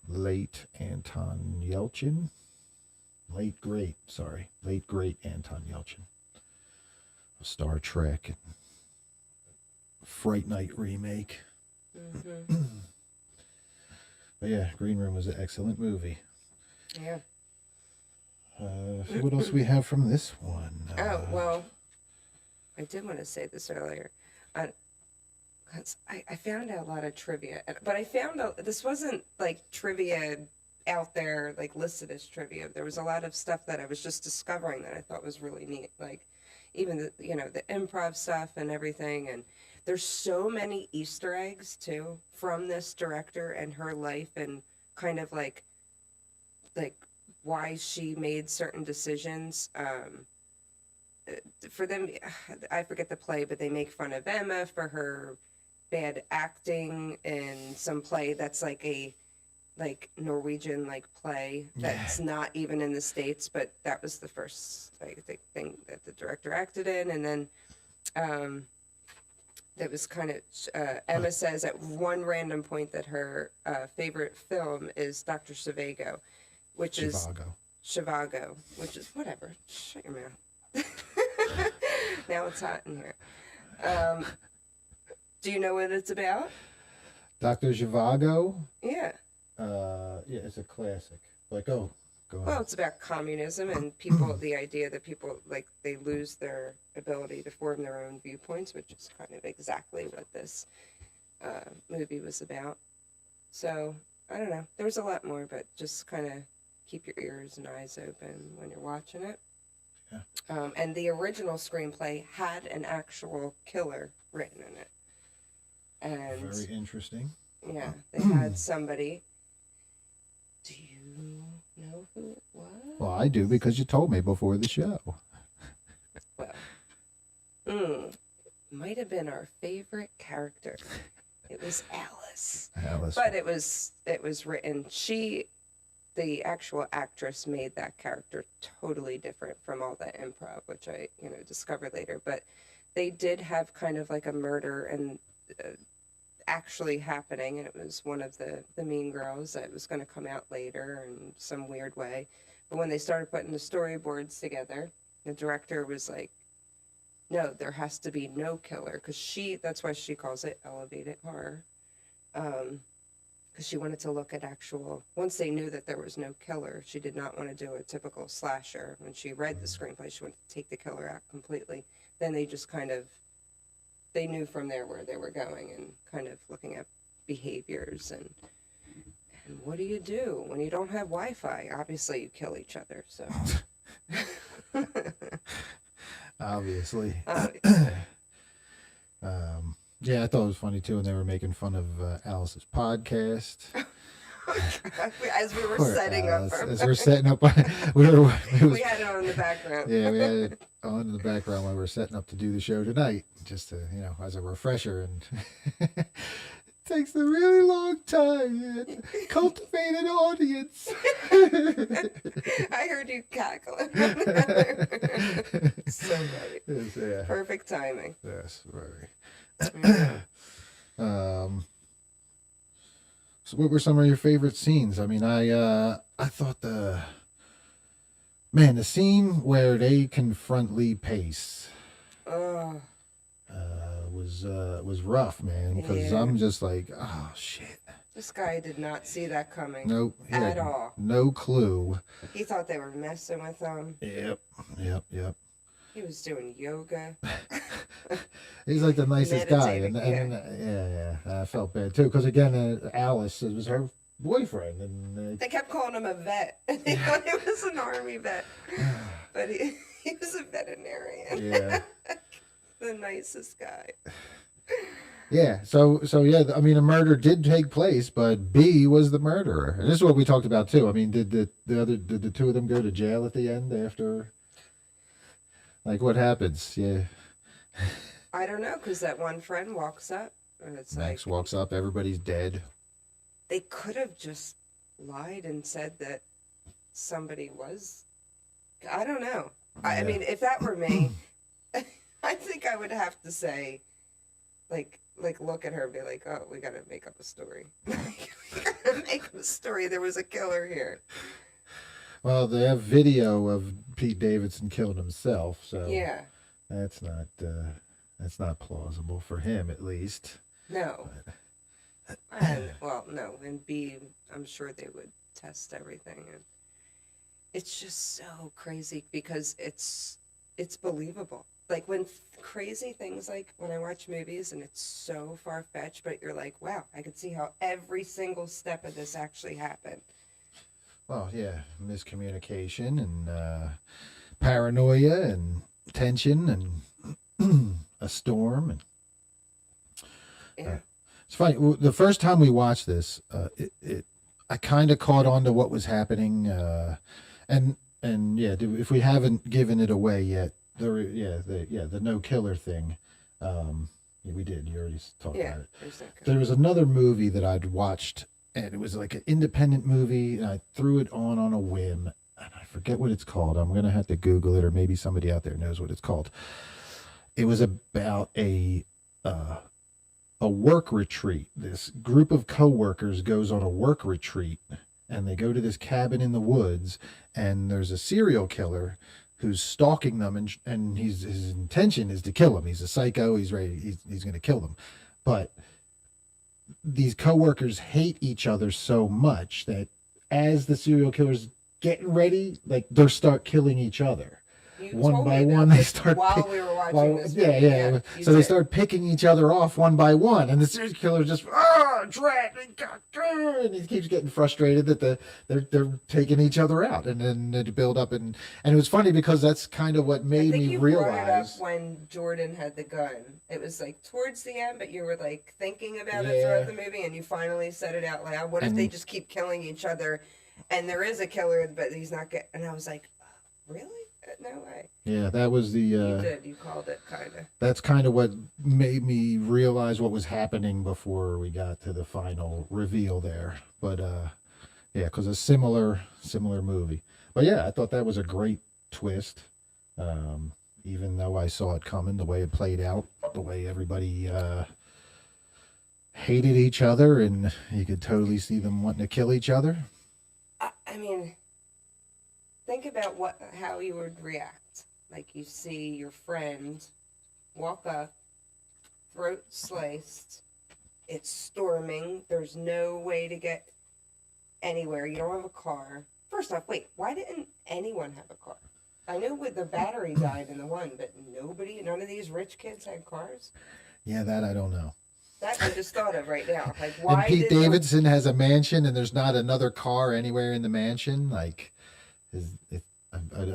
late Anton Yelchin. Late great Anton Yelchin. Star Trek and Fright Night remake. Mm-hmm. But yeah, Green Room was an excellent movie. Yeah. So what else we have from this one? Well, I did want to say this earlier. Because I found out a lot of trivia. But I found out this wasn't like trivia out there, like listed as trivia. There was a lot of stuff that I was just discovering that I thought was really neat. Like even the improv stuff and everything. And there's so many Easter eggs too from this director and her life, and kind of like why she made certain decisions. For them, I forget the play, but they make fun of Emma for her bad acting in some play that's like a Norwegian play that's not even in the States, but that was the first thing that the director acted in. And then that was kind of Emma says at one random point that her favorite film is Dr. Zhivago, which is whatever. Shut your mouth. Now it's hot in here. Do you know what it's about? Dr. Zhivago? Yeah. Yeah, it's a classic. Go ahead. Well, it's about communism and people, the idea that people, they lose their ability to form their own viewpoints, which is kind of exactly what this movie was about. So, I don't know. There's a lot more, but just kind of keep your ears and eyes open when you're watching it. Yeah. And the original screenplay had an actual killer written in it. And very interesting. Yeah, they had somebody. Do you know who it was? Well, I do, because you told me before the show. Well, might have been our favorite character. It was Alice. But it was written. The actual actress made that character totally different from all that improv, which I discovered later. But they did have kind of like a murder and actually happening, and it was one of the mean girls that was going to come out later in some weird way. But when they started putting the storyboards together, the director was like, no, there has to be no killer, because that's why she calls it elevated horror, because she wanted to look at once they knew that there was no killer, she did not want to do a typical slasher. When she read the screenplay, she wanted to take the killer out completely. Then they just they knew from there where they were going, and kind of looking at behaviors and what do you do when you don't have Wi-Fi? Obviously, you kill each other. So, obviously. Yeah, I thought it was funny too, and they were making fun of Alice's podcast. As we were setting up, as we're setting up, we had it on in the background. Yeah, we had it on in the background while we were setting up to do the show tonight, just to as a refresher. And it takes a really long time to cultivate an audience. I heard you cackling. So funny. Yes, yeah. Perfect timing. Yes, very. So what were some of your favorite scenes? I mean, I thought the scene where they confront Lee Pace was rough, man, because I'm just like, oh shit. This guy did not see that coming. Nope. At all. No clue. He thought they were messing with him. Yep. He was doing yoga. He's like the nicest guy, and I felt bad too, because again, Alice, it was her boyfriend, and they kept calling him a vet. They thought he was an army vet, but he was a veterinarian. Yeah, the nicest guy. Yeah, so yeah, I mean, a murder did take place, but B was the murderer, and this is what we talked about too. I mean, did the two of them go to jail at the end after? Like, what happens? Yeah. I don't know, because that one friend walks up, and it's Max like walks up, everybody's dead. they could have just lied and said that somebody was. I don't know. I Yeah. mean, if that were me, I think I would have to say, like look at her and be like, oh, we gotta make up a story. We gotta make up a story. There was a killer here. Well, they have video of Pete Davidson killing himself, so Yeah. that's not plausible for him, at least. No. And, well, no. And B, I'm sure they would test everything. And it's just so crazy because it's believable. Like when crazy things, like when I watch movies and it's so far-fetched, but you're like, wow, I could see how every single step of this actually happened. Well, yeah, miscommunication and paranoia and tension and a storm. And Yeah. it's funny. The first time we watched this, I kind of caught on to what was happening, and yeah, if we haven't given it away yet, the no killer thing. We did. You already talked about it. There was another movie that I'd watched, and it was like an independent movie, and I threw it on a whim, and I forget what it's called. I'm gonna have to Google it, or maybe somebody out there knows what it's called. It was about a work retreat. This group of coworkers goes on a work retreat, and they go to this cabin in the woods, and there's a serial killer who's stalking them, and his intention is to kill them. He's a psycho. He's ready. He's going to kill them. But these coworkers hate each other so much that as the serial killer's getting ready, like they start killing each other. One by one, they start. While we were watching this movie. Yeah. So they start picking each other off one by one, and the serial killer just and he keeps getting frustrated that they're taking each other out, and then it build up, and it was funny because that's kind of what made me realize. Brought it up when Jordan had the gun. It was like towards the end, but you were like thinking about it throughout the movie, and you finally said it out loud. What if they just keep killing each other, and there is a killer, but he's not getting? And I was like, really? No way. Yeah, that was the. You did. You called it, kind of. That's kind of what made me realize what was happening before we got to the final reveal there. But yeah, because a similar movie. But yeah, I thought that was a great twist. Even though I saw it coming, the way it played out, the way everybody hated each other, and you could totally see them wanting to kill each other. I mean, think about how you would react. Like you see your friend walk up, throat sliced, it's storming, there's no way to get anywhere, you don't have a car. First off, wait, why didn't anyone have a car? I know with the battery died in the one, but none of these rich kids had cars? Yeah, that I don't know. That I just thought of right now. Like, why and Pete Davidson has a mansion, and there's not another car anywhere in the mansion. Like,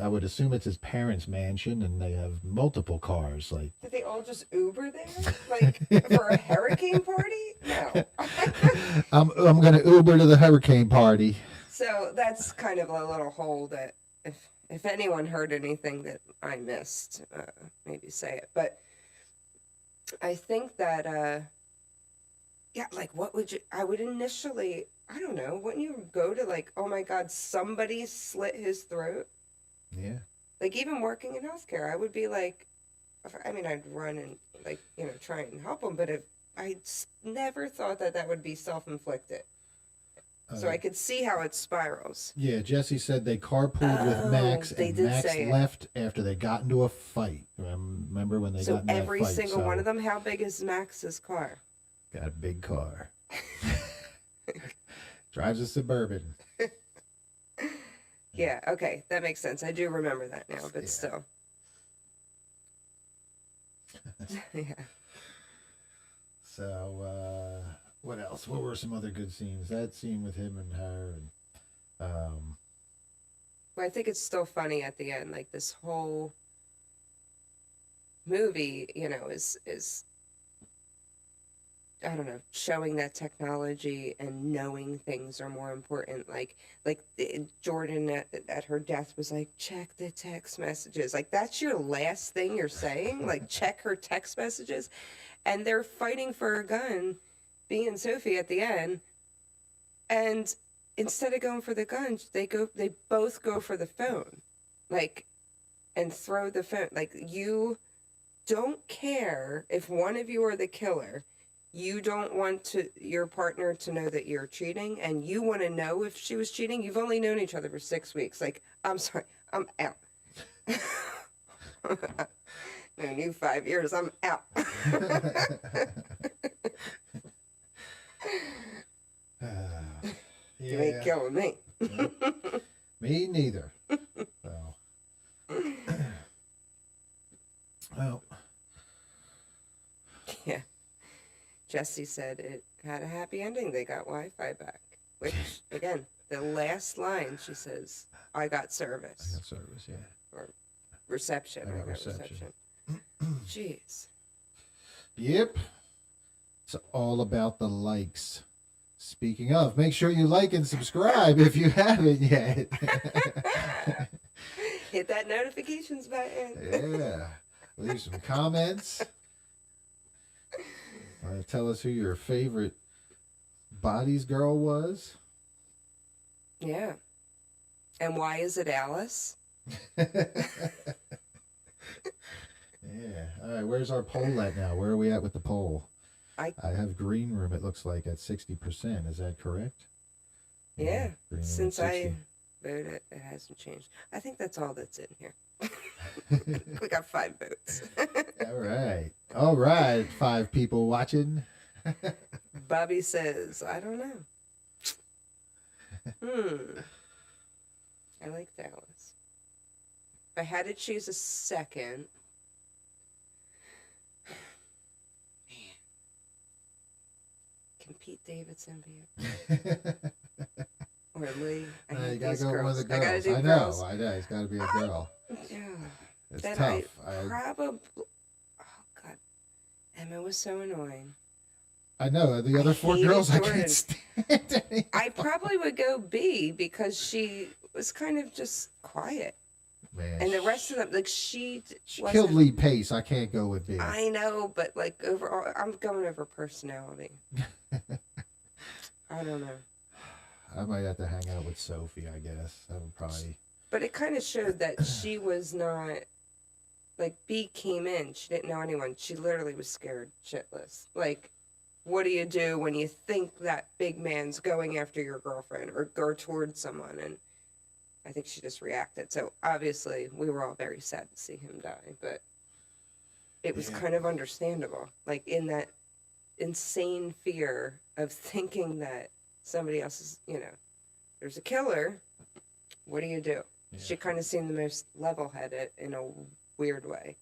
I would assume it's his parents' mansion, and they have multiple cars. Like, did they all just Uber there, like for a hurricane party? No. I'm gonna Uber to the hurricane party. So that's kind of a little hole that if anyone heard anything that I missed, maybe say it. But I think that yeah, like what would you? I would initially, I don't know, wouldn't you go to like, oh my God, somebody slit his throat? Yeah. Like even working in healthcare, I would be like, I mean, I'd run and like, try and help him, but I never thought that would be self-inflicted. So I could see how it spirals. Yeah, Jesse said they carpooled with Max, and Max left after they got into a fight. Remember when they got into that fight? So every single one of them, how big is Max's car? Got a big car. Drives a Suburban. Yeah, okay, that makes sense. I do remember that now, but still. Yeah. So, what else? What were some other good scenes? That scene with him and her, and well, I think it's still funny at the end. Like this whole movie, is I don't know, showing that technology and knowing things are more important. Like Jordan at her death was like, check the text messages. Like, that's your last thing you're saying? Like, check her text messages? And they're fighting for a gun, being Sophie at the end. And instead of going for the gun, they both go for the phone. Like, and throw the phone. Like, you don't care if one of you are the killer. You don't want your partner to know that you're cheating, and you want to know if she was cheating. You've only known each other for 6 weeks. Like, I'm sorry, I'm out. Known you 5 years, I'm out. You ain't killing me. Me neither. So. Well. Yeah. Jesse said it had a happy ending. They got Wi-Fi back. Which, again, the last line, she says, I got service. I got service, yeah. Or reception. I got reception. Jeez. Yep. It's all about the likes. Speaking of, make sure you like and subscribe if you haven't yet. Hit that notifications button. Yeah. Leave some comments. Tell us who your favorite Bodies girl was. Yeah. And why is it Alice? Yeah. All right. Where's our poll at now? Where are we at with the poll? I have green room, it looks like, at 60%. Is that correct? Yeah. Green room Since at I 60. voted, it hasn't changed. I think that's all that's in here. We got 5 votes. All right. 5 people watching. Bobby says, I don't know. I liked Alice. If I had to choose a second, man, can Pete Davidson be or Lee? I You hate gotta these go girls. with the girls. I gotta do I girls. know. It's gotta be a girl. Yeah. It's Then tough. probably. Oh God, Emma was so annoying. I know. The other 4 hated girls I Jordan. can't stand anymore. I probably would go B because she was kind of just quiet. Man, And the rest of them, like, she killed Lee Pace. I can't go with B. I know, but like overall, I'm going over personality. I don't know. I might have to hang out with Sophie, I guess. That would probably. But it kind of showed that she was not, like, B came in. She didn't know anyone. She literally was scared shitless. Like, what do you do when you think that big man's going after your girlfriend or go towards someone? And I think she just reacted. So obviously we were all very sad to see him die, but it was kind of understandable. Like, in that insane fear of thinking that somebody else is, there's a killer. What do you do? Yeah. She kind of seemed the most level-headed in a weird way.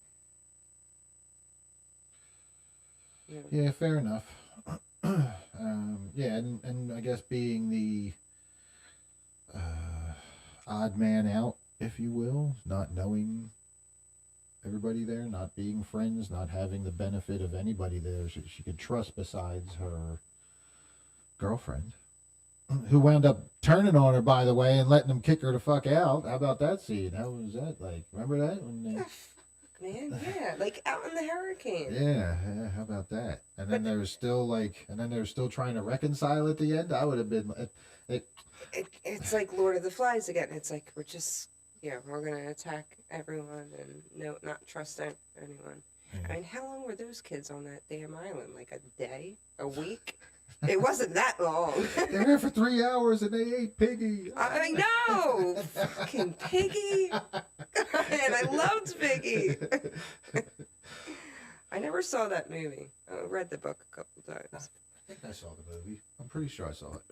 Yeah, fair enough. And I guess being the odd man out, if you will, not knowing everybody there, not being friends, not having the benefit of anybody there she could trust besides her girlfriend, who wound up turning on her, by the way, and letting them kick her the fuck out. How about that scene? How was that? Like, remember that? Man, yeah, like out in the hurricane. Yeah, how about that? And then they were still trying to reconcile at the end. I would have been. It's like Lord of the Flies again. It's like we're just, we're gonna attack everyone and not trust anyone. Yeah. I mean, how long were those kids on that damn island? Like a day, a week? It wasn't that long. They were there for 3 hours and they ate Piggy. I know, fucking Piggy. And I loved Piggy. I never saw that movie. I read the book a couple times. I think I saw the movie. I'm pretty sure I saw it.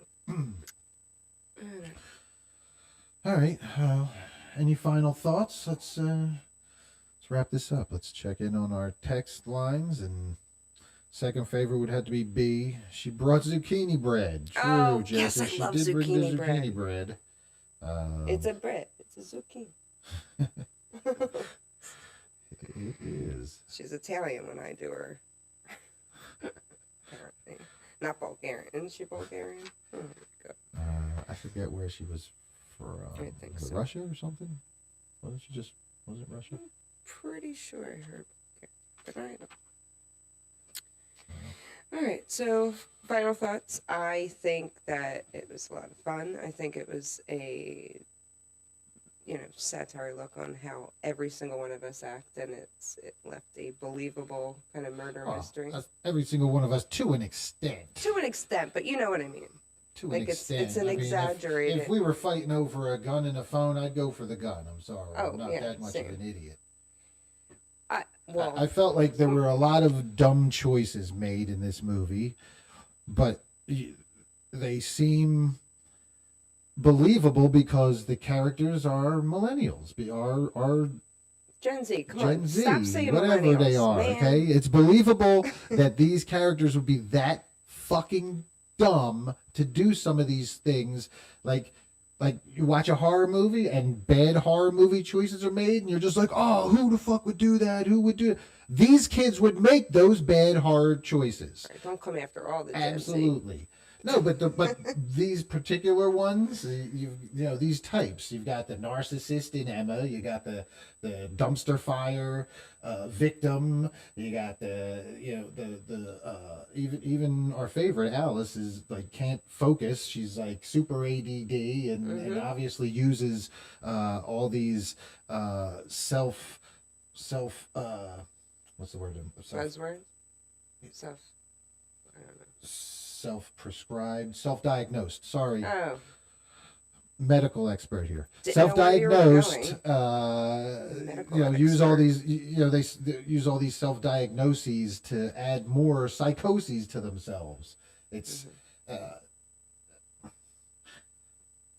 All right. Any final thoughts? Let's wrap this up. Let's check in on our text lines. And second favorite would have to be B. She brought zucchini bread. True, Jesse. Yes, I love did bring the zucchini bread. It's a bread. It's a zucchini. It is. She's Italian when I do her. Apparently. not Bulgarian. Isn't she Bulgarian? Oh my God. I forget where she was from. I think Was it so. Russia or something? Was it Russia? Pretty sure I heard, but I don't. All right, so final thoughts. I think that it was a lot of fun. I think it was a, satire look on how every single one of us act, and it left a believable kind of murder mystery. Every single one of us, to an extent. To an extent, but you know what I mean. To an extent. It's an exaggerated. If we were fighting over a gun and a phone, I'd go for the gun. I'm sorry. Oh, I'm not yeah, that much same. of an idiot. Well, I felt like there were a lot of dumb choices made in this movie, but they seem believable because the characters are millennials, are Gen Z. Come Gen on, Z, stop saying whatever millennials, they are. man. Okay, it's believable that these characters would be that fucking dumb to do some of these things, like you watch a horror movie and bad horror movie choices are made and you're just like, oh, who the fuck would do that? Who would do it? These kids would make those bad horror choices. Right, don't come after all the Gen Z. Absolutely. No, but these particular ones, these types. You've got the narcissist in Emma. You got the dumpster fire victim. You got even our favorite Alice is like can't focus. She's like super ADD and obviously uses all these self what's the word? Buzzword? Self. I don't know. Self-prescribed, self-diagnosed. Sorry. Oh. Medical expert here. Didn't know where you were Self-diagnosed. Use all these. They use all these self-diagnoses to add more psychoses to themselves. It's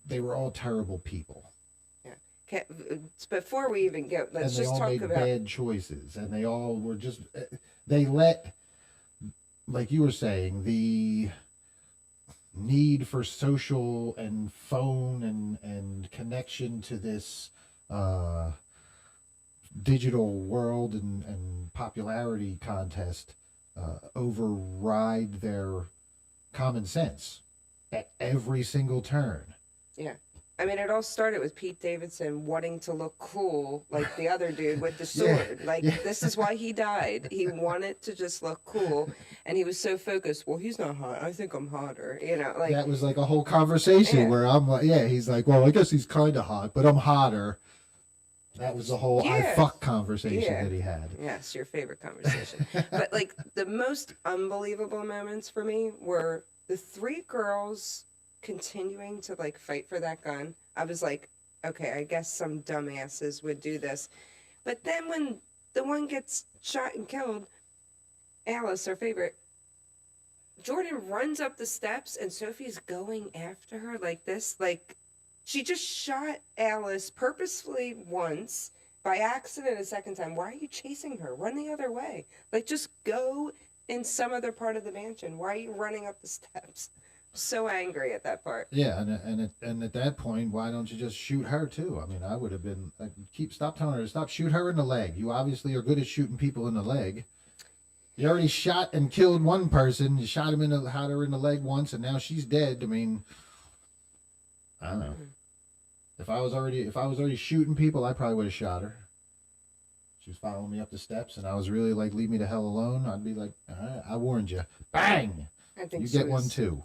they were all terrible people. Yeah. Okay, before we even go, let's and just they all talk made about bad choices, and they all were just. They let. Like you were saying, the need for social and phone and connection to this digital world and popularity contest override their common sense at every single turn. Yeah. I mean, it all started with Pete Davidson wanting to look cool like the other dude with the sword. This is why he died. He wanted to just look cool, and he was so focused. Well, he's not hot. I think I'm hotter. That was like a whole conversation where I'm like, he's like, well, I guess he's kind of hot, but I'm hotter. That was the whole I fuck conversation that he had. Yes, your favorite conversation. But like the most unbelievable moments for me were the three girls continuing to like fight for that gun. I was like, okay, I guess some dumbasses would do this. But then when the one gets shot and killed, Alice, our favorite, Jordan runs up the steps and Sophie's going after her like this. Like she just shot Alice purposefully once, by accident a second time. Why are you chasing her? Run the other way. Like just go in some other part of the mansion. Why are you running up the steps? So angry at that part. Yeah, and at that point, why don't you just shoot her too? I mean, I would have been stop telling her to stop. Shoot her in the leg. You obviously are good at shooting people in the leg. You already shot and killed one person. You shot her in the leg once, and now she's dead. I mean, I don't know. If I was already shooting people, I probably would have shot her. She was following me up the steps, and I was really like, leave me the hell alone. I'd be like, all right, I warned you. Bang! I think you get one too.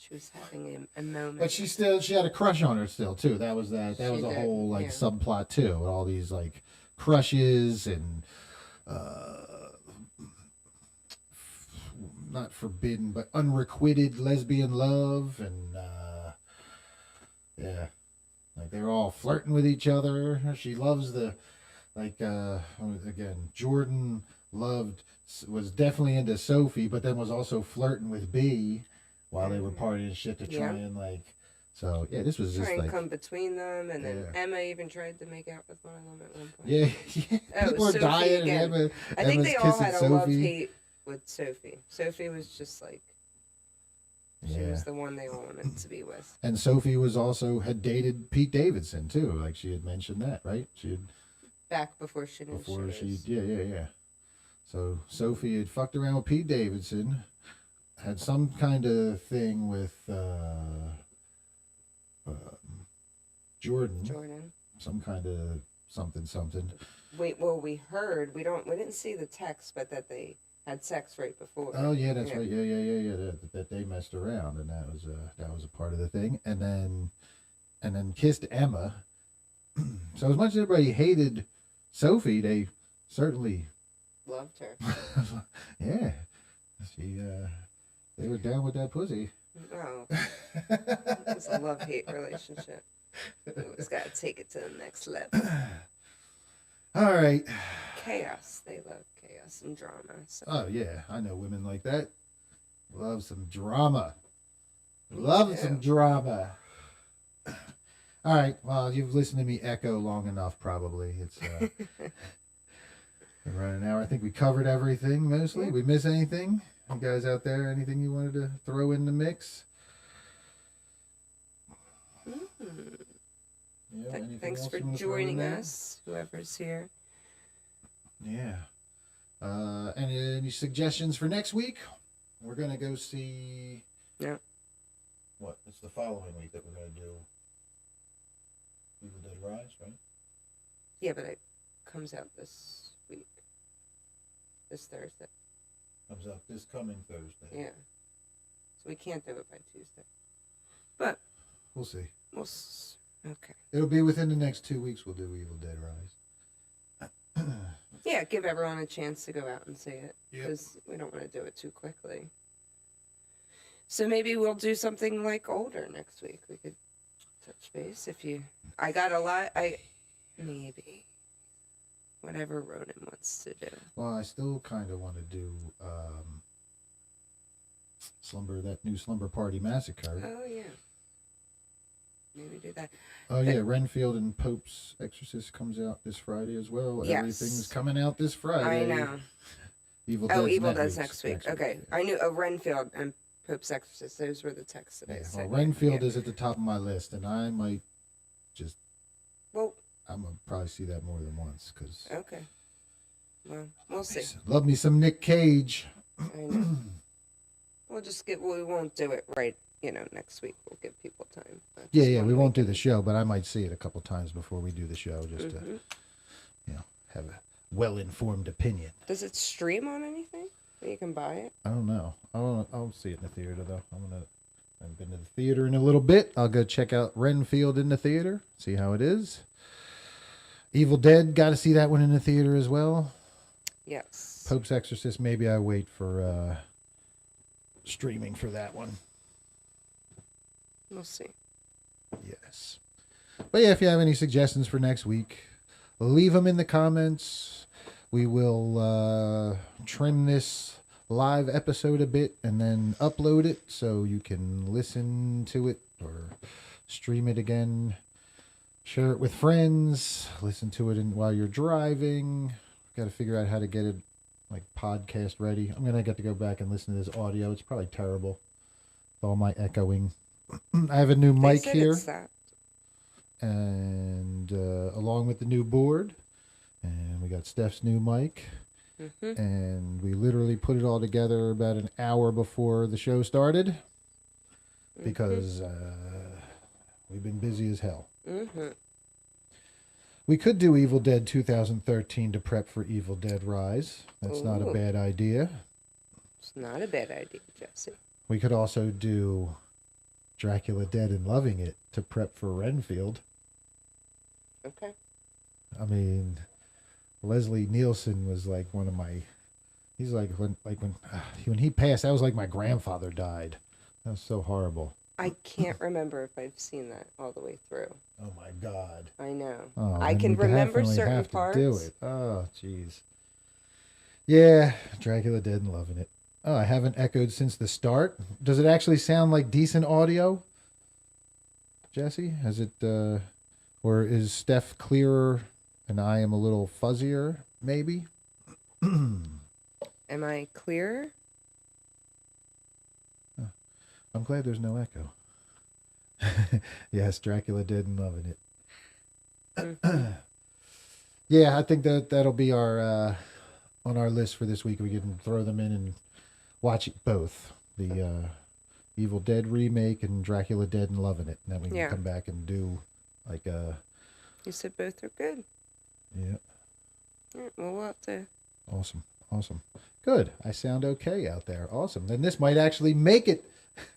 She was having a moment. But she had a crush on her still too. That was a whole like subplot too. All these like crushes and not forbidden but unrequited lesbian love and like they're all flirting with each other. She loves Jordan was definitely into Sophie, but then was also flirting with B. While they were partying shit to try and this was just try and like come between them, and then Emma even tried to make out with one of them at one point. Yeah. People are Sophie dying, again. and I think they all had a Sophie. love-hate with Sophie. Sophie was just like she was the one they wanted to be with. And Sophie had dated Pete Davidson too. Like she had mentioned that, right? She had back before she knew yeah. So Sophie had fucked around with Pete Davidson. had some kind of thing with Jordan. Some kind of something. We heard, we didn't see the text, but that they had sex right before. Oh yeah, that's right. Yeah. That they messed around, and that was a part of the thing. And then kissed Emma. So as much as everybody hated Sophie, they certainly loved her. Yeah, they were down with that pussy. Oh, it was a love-hate relationship. We always got to take it to the next level. All right. Chaos. They love chaos and drama. So. Oh, yeah. I know women like that. Love some drama. Love some drama. All right. Well, you've listened to me echo long enough, probably. It's around an hour. I think we covered everything, mostly. Yeah. We miss anything? You guys out there, anything you wanted to throw in the mix? Yeah, thanks for joining us, whoever's here. Yeah. Any suggestions for next week? We're going to go see... Yeah. What? It's the following week that we're going to do Evil Dead Rise, right? Yeah, but it comes out this week. This Thursday. Comes out this coming Thursday. Yeah. So we can't do it by Tuesday. But... We'll see. Okay. It'll be within the next 2 weeks we'll do Evil Dead Rise. Yeah, give everyone a chance to go out and see it. Because we don't want to do it too quickly. So maybe we'll do something like older next week. We could touch base if you... I got a lot... Maybe. Whatever Ronin wants to do. Well, I still kind of want to do that new Slumber Party Massacre. Oh, yeah. Maybe do that. Oh, yeah. Renfield and Pope's Exorcist comes out this Friday as well. Yes. Everything's coming out this Friday. I know. Evil Dead's next week. Okay. I knew Renfield and Pope's Exorcist. Those were the texts that I said. Well, Renfield is at the top of my list, and I might just... Well... I'm going to probably see that more than once, because... Okay. Well, we'll see. Love me some Nick Cage. I know. We won't do it right, next week. We'll give people time. Yeah, we won't do the show, but I might see it a couple times before we do the show, just to, have a well-informed opinion. Does it stream on anything? That you can buy it? I don't know. I'll see it in the theater, though. I haven't been to the theater in a little bit. I'll go check out Renfield in the theater, see how it is. Evil Dead, got to see that one in the theater as well. Yes. Pope's Exorcist, maybe I wait for streaming for that one. We'll see. Yes. But yeah, if you have any suggestions for next week, leave them in the comments. We will trim this live episode a bit and then upload it so you can listen to it or stream it again. Share it with friends. Listen to it while you're driving. Got to figure out how to get it like podcast ready. I'm gonna get to go back and listen to this audio. It's probably terrible with all my echoing. I have a new mic here, and along with the new board, and we got Steph's new mic, and we literally put it all together about an hour before the show started because we've been busy as hell. We could do Evil Dead 2013 to prep for Evil Dead Rise. That's not a bad idea. It's not a bad idea, Jesse. We could also do Dracula Dead and Loving It to prep for Renfield. Okay. I mean, Leslie Nielsen was like one of my... He's like when he passed, that was like my grandfather died. That was so horrible. I can't remember if I've seen that all the way through. Oh my God. I know. Oh, I can remember certain have parts. To do it. Oh, jeez. Yeah, Dracula Dead and Loving It. Oh, I haven't echoed since the start. Does it actually sound like decent audio, Jesse? Has it, or is Steph clearer and I am a little fuzzier, maybe? Am I clearer? I'm glad there's no echo. Yes, Dracula Dead and Loving It. Yeah, I think that'll be our on our list for this week. We can throw them in and watch it both the Evil Dead remake and Dracula Dead and loving it. And then we can come back and do like You said both are good. Yeah. Yeah, we'll have to. Awesome. Good. I sound okay out there. Awesome. Then this might actually make it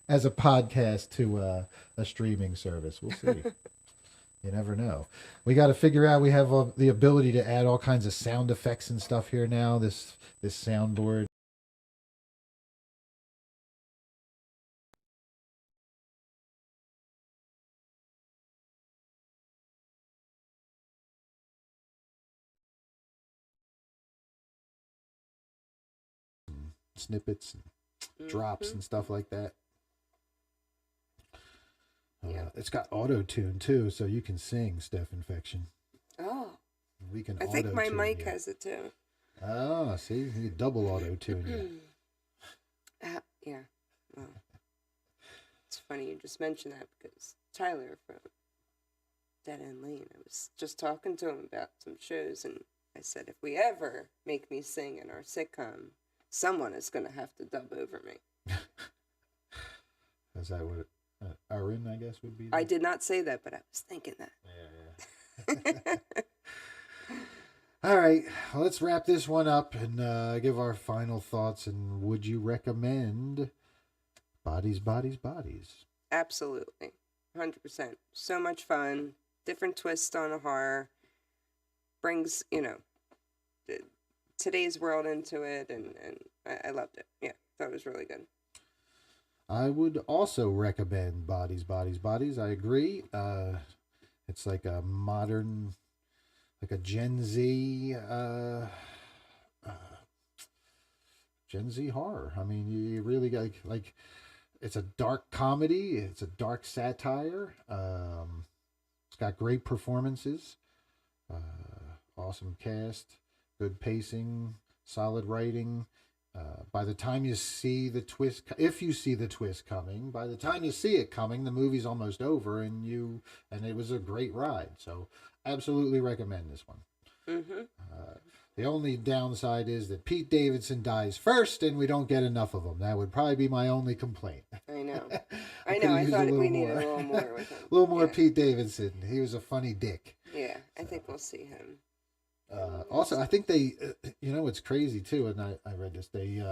as a podcast to a streaming service. We'll see. You never know. We got to figure out. We have the ability to add all kinds of sound effects and stuff here now. This soundboard. Snippets and drops and stuff like that. It's got auto tune too, so you can sing, Steph Infection. Oh, we can. I think my mic has it too. Oh, see, you double auto tune. Yeah. Well, it's funny you just mentioned that because Tyler from Dead End Lane, I was just talking to him about some shows, and I said, if we ever make me sing in our sitcom, someone is going to have to dub over me. Is that what Aaron, I guess, would be? I did not say that, but I was thinking that. Yeah. All right, well, let's wrap this one up and give our final thoughts. And would you recommend Bodies, Bodies, Bodies? Absolutely. 100%. So much fun. Different twist on a horror. Brings, today's world into it, and I loved it. Yeah, thought it was really good. I would also recommend Bodies, Bodies, Bodies. I agree. It's like a modern, like a Gen Z horror. I mean, you really got like it's a dark comedy. It's a dark satire. It's got great performances, awesome cast, good pacing, solid writing. By the time you see the twist, if you see the twist coming, by the time you see it coming, the movie's almost over, and it was a great ride. So, absolutely recommend this one. Mm-hmm. The only downside is that Pete Davidson dies first, and we don't get enough of him. That would probably be my only complaint. I know. I thought we needed a little more with him. A little more Pete Davidson. He was a funny dick. Yeah, I think we'll see him. Also, I think they, what's crazy too, and I read this, they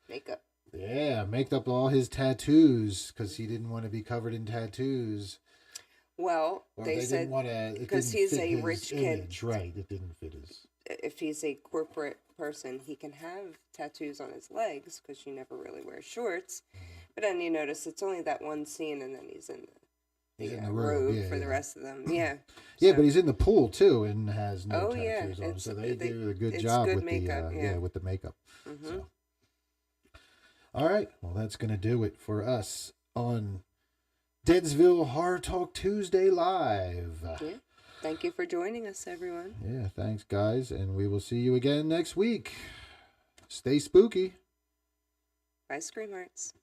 makeup. Yeah, maked up all his tattoos because he didn't want to be covered in tattoos. Well, they said because he's a rich kid, right? It didn't fit his. If he's a corporate person, he can have tattoos on his legs because you never really wear shorts. But then you notice it's only that one scene, and then he's in the robe for the rest of them. Yeah. Yeah, but he's in the pool too and has no tattoos on. So they do a good job with makeup, with the makeup. Mm-hmm. So. All right. Well, that's going to do it for us on Deadsville Horror Talk Tuesday Live. Yeah. Thank you for joining us, everyone. Yeah, thanks, guys. And we will see you again next week. Stay spooky. Bye, Scream Hearts.